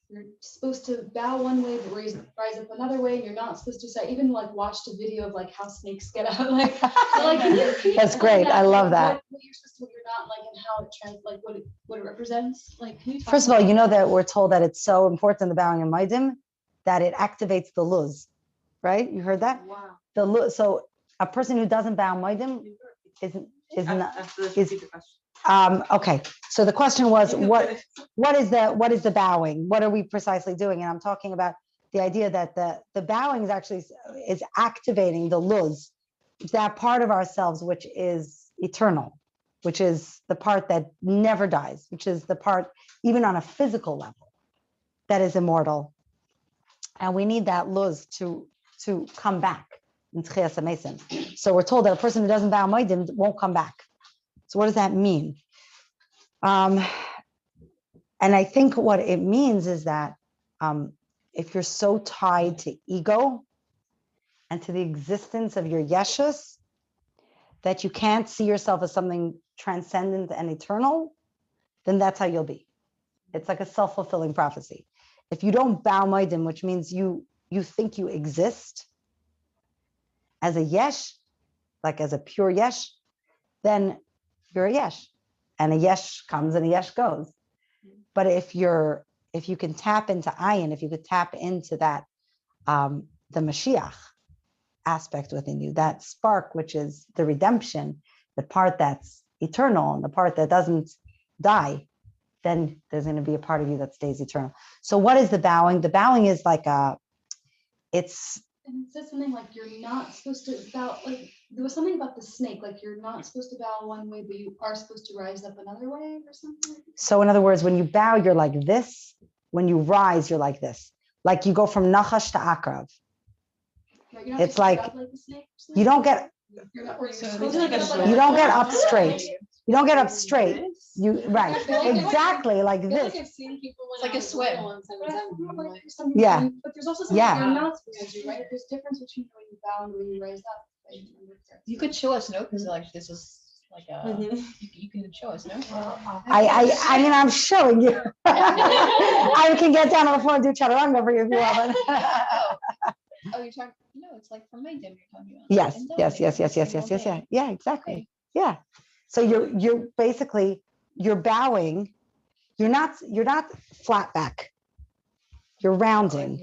you're supposed to bow one way but rise up another way, and you're not supposed to. So I even like watched a video of like how snakes get out. Like, can you That's great. I love that. What you're supposed to, what you're not, like, and how it like what it represents. Like, can you talk First of all, about you know that? that we're told that it's so important, the bowing in Maidim, that it activates the luz, right? You heard that? Wow. The luz. So a person who doesn't bow Maidim is not. Okay. So the question was, what is the bowing? What are we precisely doing? And I'm talking about the idea that the bowing is actually is activating the luz, that part of ourselves which is eternal, which is the part that never dies, which is the part even on a physical level that is immortal. And we need that luz to come back in Tchias HaMesim. So we're told that a person who doesn't bow Maidim won't come back. So what does that mean? And I think what it means is that if you're so tied to ego and to the existence of your yeshus that you can't see yourself as something transcendent and eternal, then that's how you'll be. It's like a self-fulfilling prophecy. If you don't bow Maidim, which means you think you exist as a yesh, like as a pure yesh, then you're a yesh, and a yesh comes and a yesh goes. But if you can tap into ayin, if you could tap into that, the Mashiach aspect within you, that spark, which is the redemption, the part that's eternal and the part that doesn't die, then there's going to be a part of you that stays eternal. So what is the bowing? The bowing is like it's. And it says something like you're not supposed to bow, like there was something about the snake, like you're not supposed to bow one way, but you are supposed to rise up another way or something. So in other words, when you bow, you're like this. When you rise, you're like this. Like you go from Nachash to Akrav. Right, you're not It's supposed to like get up like the snake or you don't get You're not, or you're So supposed it's to like a get up sword. you don't get up Oh, straight. You don't get up Like straight. this? You right. Exactly like I feel this. like I've seen people when It's like I a was swim. little once and But I feel like like, there's something Yeah. but there's also something Yeah. you're not supposed to do, right? There's a difference between when you bow and when you rise up. Right? You could show us, no? Because like this is like you can show us, no? I mean I'm showing you. I can get down on the floor and do chaturanga for you if you want. Oh, you're talking. No, it's like from my dim you're talking about. Yes, And yes, then yes, yes, yes, yes, yes, yeah, yeah, exactly. Yeah. So you're basically you're bowing. You're not flat back. You're rounding.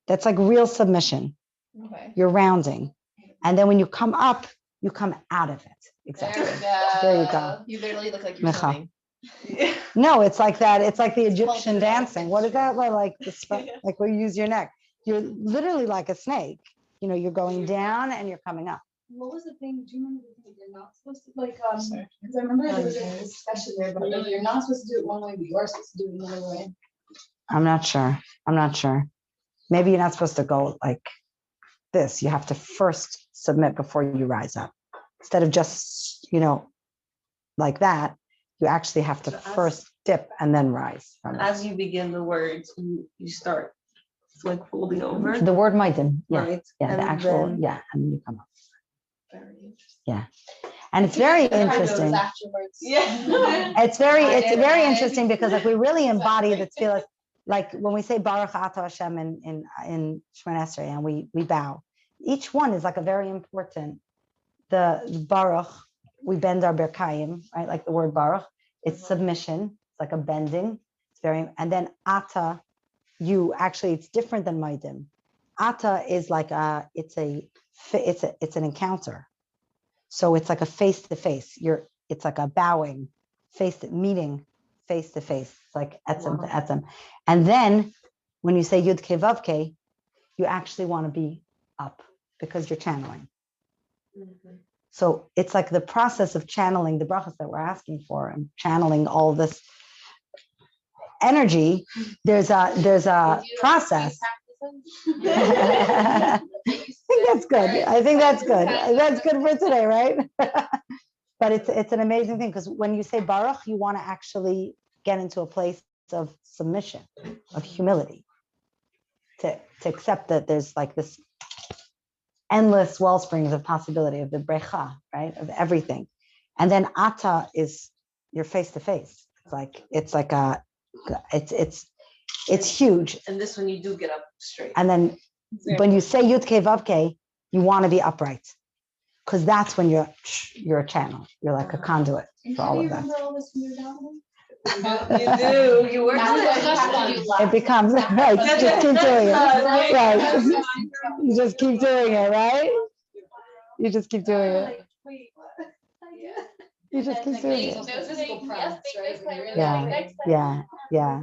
That's like real submission. Okay. You're rounding. And then when you come up, you come out of it. Exactly. There you go. You literally look like you're Micha. swimming. No, it's like that. It's like the It's called Egyptian the dancing. What is that? dolphin. Like like where you use your neck. You're literally like a snake. You know, you're going down and you're coming up. What was the thing? Do you remember the thing that you're not supposed to like? Sorry. Because I remember there was a discussion there, but like, you're not supposed to do it one way, but you are supposed to do it another way. I'm not sure. Maybe you're not supposed to go like this. You have to first submit before you rise up. Instead of just, like that, you actually have to first dip and then rise. From it. As you begin the words, you start like folding over. The word maidim, yeah, Right. yeah, the And actual, then- yeah, and then you come up. Very interesting. Yeah, and it's very interesting. Yeah. It's very I- interesting because like we really embody this feeling. Like when we say Baruch Atah Hashem in Shemona Esrei and we bow, each one is like a very important. The Baruch, we bend our berkayim, right? Like the word Baruch, it's submission. It's like a bending. It's very, and then Ata, it's different than Maidim. Ata is like it's an encounter. So it's like a face to face. It's like a bowing meeting face to face. It's like etzem to etzem. And then when you say Yud Ke Vav Ke, you actually want to be up because you're channeling. So it's like the process of channeling the brachas that we're asking for and channeling all this energy. There's a process. I think that's good. I think that's good. That's good for today, right? But it's an amazing thing because when you say Baruch, you want to actually get into a place of submission, of humility, to accept that there's like this endless wellsprings of possibility of the brecha, right? Of everything. And then Ata is your face to face. It's huge. And this one you do get up straight. And then when you say Yud Ke Vav Ke, you want to be upright. Because that's when you're a channel. You're like a conduit for all of that. You do. You work on it. It becomes right. Just keep doing it. Right. You just keep doing it, right? You just keep doing it. You just keep doing it. Yeah.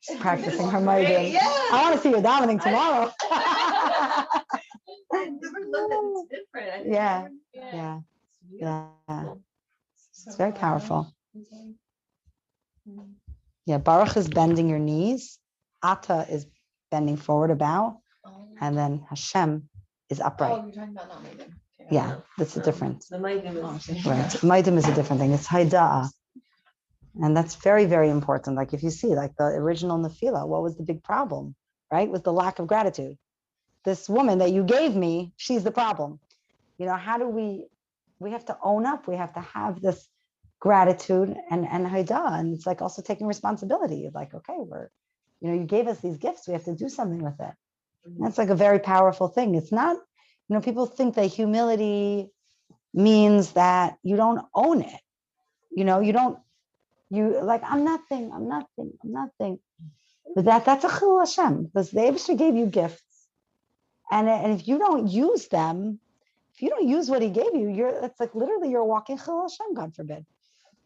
She's practicing her maidim. I want to see you dominating tomorrow. Yeah. It's very powerful. Yeah, Baruch is bending your knees. Ata is bending forward, a bow. And then Hashem is upright. Oh, you're talking about not Maidim. Yeah, that's the difference. The maidim is Right. Maidim is a different thing. It's Haida'a. And that's very, very important. Like if you see, like the original Nefila, what was the big problem, right? Was the lack of gratitude. This woman that you gave me, she's the problem. You know, how do we have to own up. We have to have this gratitude and Haidah. And it's like also taking responsibility. Like, okay, you gave us these gifts. We have to do something with it. And that's like a very powerful thing. It's not, people think that humility means that you don't own it. You like, I'm nothing. But that's a chilul Hashem, because the Eibusher gave you gifts. And if you don't use them, if you don't use what he gave you, it's like literally you're walking chilul Hashem, God forbid.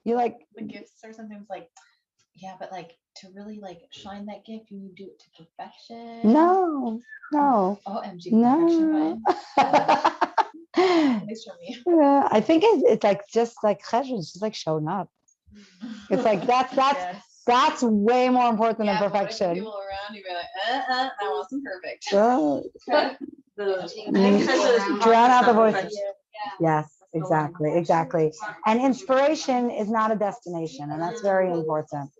You're like, the gifts are sometimes like, yeah, but like to really like shine that gift, you need to do it to perfection. No. OMG, perfection. At least for me. Yeah, I think it's like just like Cheshvan, it's just like showing up. It's like that's way more important than perfection. People around you be like, I want some perfect. Drown out the voices. Yes, exactly. And inspiration is not a destination, and that's very important.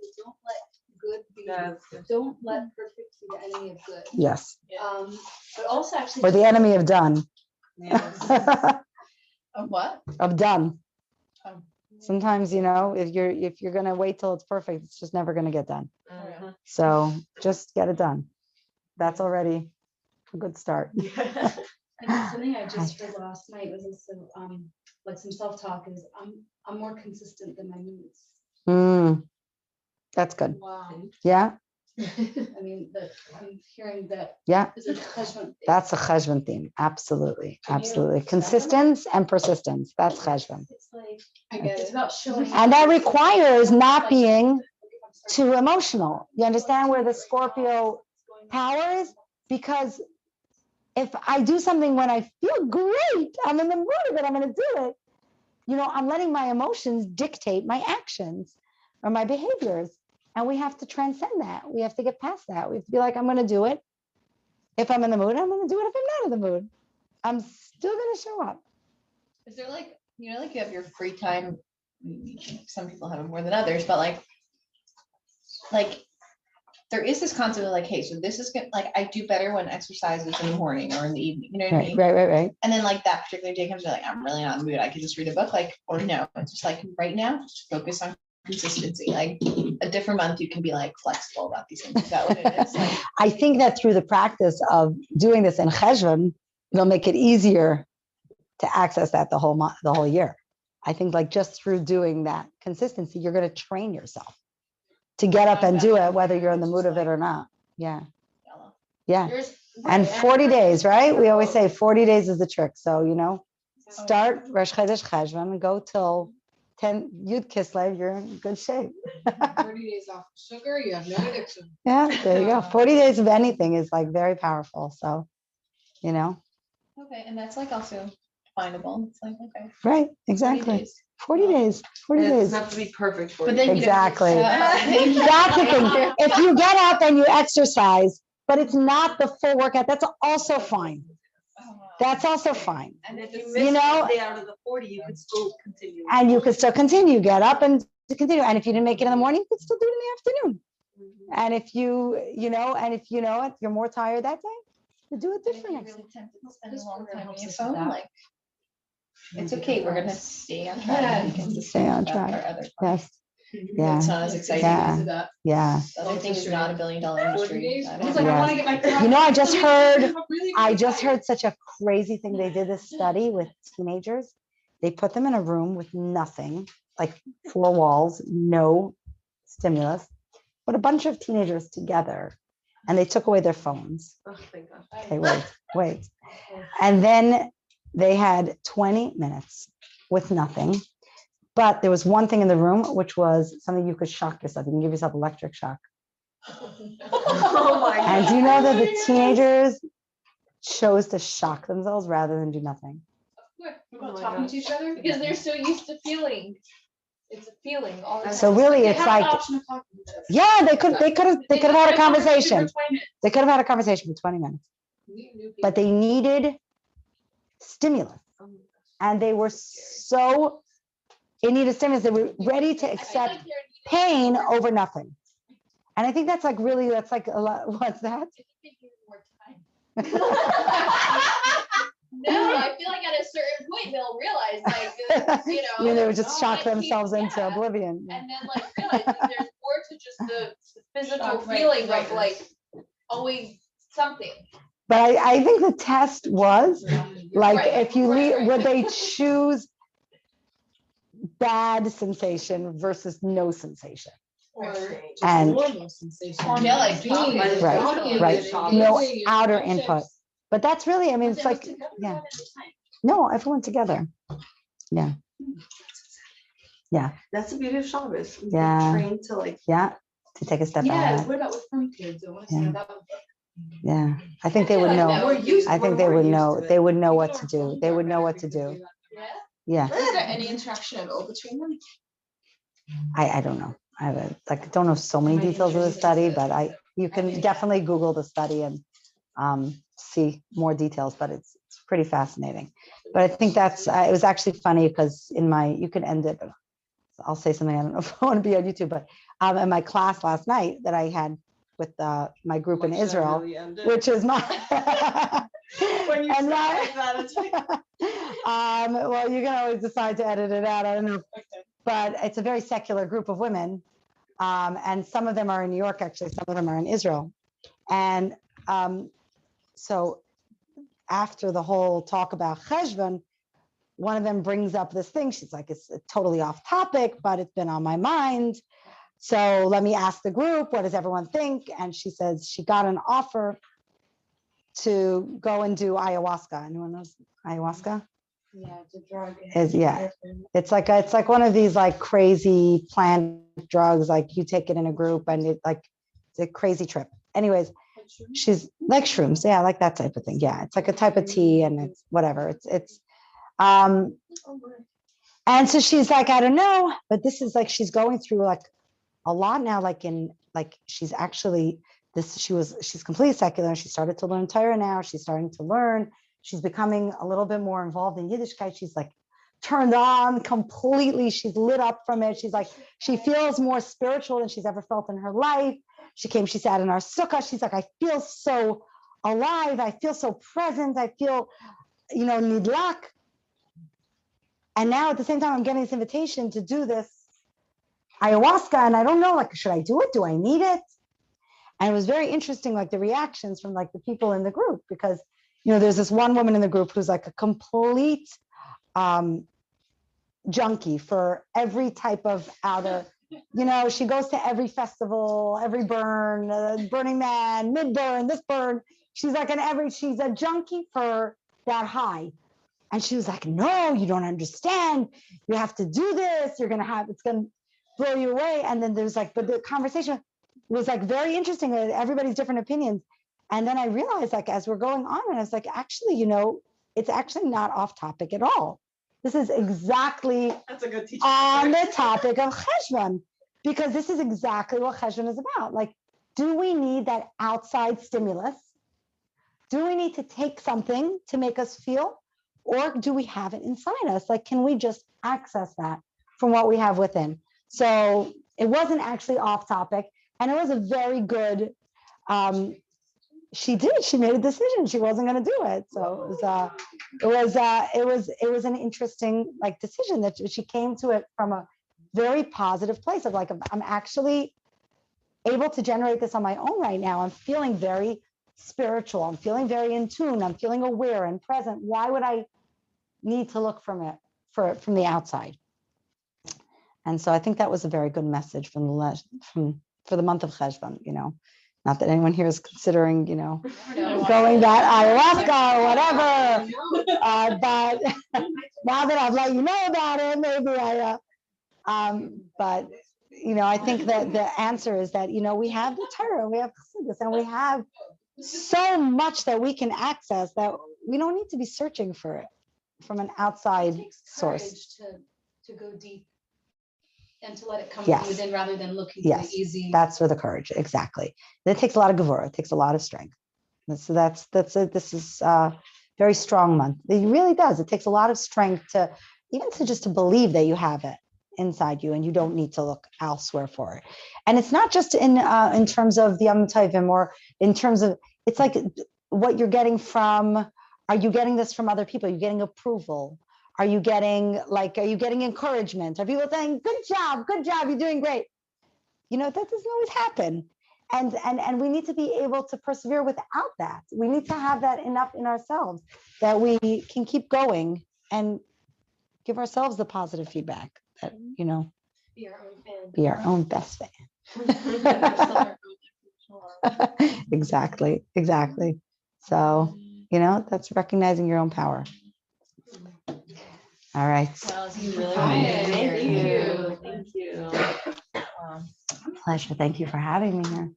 Don't let perfect be the enemy of good. Yes. But also actually, or the enemy of done. Of what? Of done. Oh. Sometimes, if you're gonna wait till it's perfect, it's just never gonna get done. Mm-hmm. So just get it done. That's already a good start. And something I just heard last night was also like some self-talk is I'm more consistent than my moods. That's good. Wow. Yeah. I mean, I'm hearing that. Yeah. Is a Cheshvan thing. That's a Cheshvan theme. Absolutely. Consistence and persistence. That's Cheshvan. It's like it's about showing. And that requires not being too emotional. You understand where the Scorpio power is? Because if I do something when I feel great, I'm in the mood of it, I'm going to do it. I'm letting my emotions dictate my actions or my behaviors. And we have to transcend that. We have to get past that. We have to be like, I'm going to do it. If I'm in the mood, I'm going to do it. If I'm not in the mood, I'm still going to show up. Is there like, like you have your free time. Some people have it more than others, but like there is this concept of like, hey, so this is good. Like I do better when exercise is in the morning or in the evening. You know what I mean? Right. And then like that particular day comes, you're like, I'm really not in the mood. I could just read a book, or no. It's just like right now, just focus on consistency. Like a different month, you can be like flexible about these things. Is that what it is? Like, I think that through the practice of doing this in Cheshvan, it'll make it easier to access that the whole year. I think like just through doing that consistency, you're going to train yourself to get up and do it, whether you're in the mood of it or not. Yeah. And 40 days, right? We always say 40 days is the trick. So, start Rosh Chodesh Cheshvan and go till 10 Yud Kislev, you're in good shape. 40 days off sugar, you have no addiction. Yeah, there you go. 40 days of anything is like very powerful. So, you know. Okay, and that's like also findable. It's like, okay. Right, 40 exactly. days. 40 days. 40 It days. doesn't have to be perfect for But you. then you Exactly. That's That's the thing. If you get up and you exercise, but it's not the full workout, that's also fine. That's also fine. And if you You miss know- a day out of the 40, you could still continue. And you could still continue, get up and to continue. And if you didn't make it in the morning, you could still do it in the afternoon. And if you know it, you're more tired that day, you do it If you're differently. really tempted to spend a long time on your phone, like, it's okay, we're gonna stay on track. We can just Stay on talk about track. our other Yes, Yeah, it's not as exciting. Yeah. yeah. The other thing is not $1 billion industry. I don't He's know. like, I Yeah. want to get my. You know, I just heard- Really I excited. just heard such a crazy thing. They did this study with teenagers. They put them in a room with nothing, like 4 walls, no stimulus, but a bunch of teenagers together. And they took away their phones. Oh, thank God. Okay, wait. And then they had 20 minutes with nothing. But there was one thing in the room, which was something you could shock yourself. You can give yourself electric shock. Oh my God. And do you know that the teenagers chose to shock themselves rather than do nothing? Oh my Talking God. to each other. Because they're so used to feeling. It's a feeling all the time. So really, They it's have the like, option of talking to each other. yeah, they could have had a conversation. For 20 minutes. They could have had a conversation for 20 minutes, but they needed stimulus. And they were so, it needed stimulus. They were ready to accept pain over nothing. And I think that's like really, that's like a lot. What's that? No, I feel like at a certain point they'll realize, like, you know. I mean, they would just shock like, themselves into yeah. oblivion. And then like realize that there's more to just the physical Shock, right, feeling right. of like always something. But I think the test was like, Right, if you right, right. would they choose bad sensation versus no sensation? Or just And- normal sensation. Yeah, like being Right, Right, right. No outer input. But that's really, I mean, it's like, yeah. No, everyone together. Yeah. Yeah, That's the beauty of Shabbos. We Yeah. get trained to like. yeah, to take a step Yeah, back. what about with fun kids? I want to see Yeah. how that would look. Yeah, I think they would know. We're used- I think we're they more would used know, to it. they would know what to do. They would know what to do. Yeah. Yeah, Is there any interaction at all between them? I don't know. Don't know so many details of the study, but you can definitely Google the study and see more details, but it's pretty fascinating. But I think that's, it was actually funny because you could end it, but I'll say something, I don't know if I want to be on YouTube, but in my class last night that I had with my group in Like, should I Israel, really end it? which is my. When you and say my- like that, it's like. well, you can always decide to edit it out. I don't know. But it's a very secular group of women. And some of them are in New York, actually, some of them are in Israel. And so after the whole talk about Cheshvan, one of them brings up this thing. She's like, it's totally off topic, but it's been on my mind. So let me ask the group, what does everyone think? And she says she got an offer to go and do ayahuasca. Anyone knows ayahuasca? Yeah, it's a drug. It's like one of these like crazy plant drugs, like you take it in a group and it's a crazy trip. Anyways, she's like shrooms. Yeah, like that type of thing. Yeah, it's like a type of tea and it's whatever. And so she's like, I don't know, but this is like, she's going through like a lot now, she's actually she's completely secular. She started to learn Torah now. She's starting to learn. She's becoming a little bit more involved in Yiddishkeit. She's like turned on completely. She's lit up from it. She's like, she feels more spiritual than she's ever felt in her life. She sat in our sukkah. She's like, I feel so alive. I feel so present. I feel, nidlak. And now at the same time, I'm getting this invitation to do this ayahuasca. And I don't know, like, should I do it? Do I need it? And it was very interesting, like the reactions from like the people in the group, because, there's this one woman in the group who's like a complete junkie for every type of outer, she goes to every festival, every burn, Burning Man, mid-burn, this burn. She's like she's a junkie for that high. And she was like, no, you don't understand. You have to do this. It's going to blow you away. And then there's like, but the conversation was like very interesting. Everybody's different opinions. And then I realized, like, as we're going on, and I was like, actually, it's actually not off topic at all. This is exactly That's a good teacher. on the topic of Cheshvan, because this is exactly what Cheshvan is about. Like, do we need that outside stimulus? Do we need to take something to make us feel? Or do we have it inside us? Like, can we just access that from what we have within? So it wasn't actually off topic. And it was a very good, she made a decision. She wasn't going to do it. So it was an interesting like decision that she came to it from a very positive place of like, I'm actually able to generate this on my own right now. I'm feeling very spiritual. I'm feeling very in tune. I'm feeling aware and present. Why would I need to look from the outside? And so I think that was a very good message for the month of Cheshvan, not that anyone here is considering, going that ayahuasca or whatever. But now that I've let you know about it, maybe but I think that the answer is that, we have the Torah, we have Chassidus, and we have so much that we can access that we don't need to be searching for it from an outside source. To go deep and to let it come Yes. from within rather than looking for Yes, the easy. that's where the courage, exactly. It takes a lot of gevurah, it takes a lot of strength. So that's it. This is a very strong month. It really does. It takes a lot of strength to just to believe that you have it inside you and you don't need to look elsewhere for it. And it's not just in terms of the Yom Tovim, or in terms of, it's like what you're getting from, are you getting this from other people? Are you getting approval? Are you getting encouragement? Are people saying, good job, you're doing great? That doesn't always happen. And we need to be able to persevere without that. We need to have that enough in ourselves that we can keep going and give ourselves the positive feedback that, Be our own fan. be our own best fan. Exactly. So, that's recognizing your own power. All right. Well, you really Thank did. you. Pleasure. Thank you for having me here.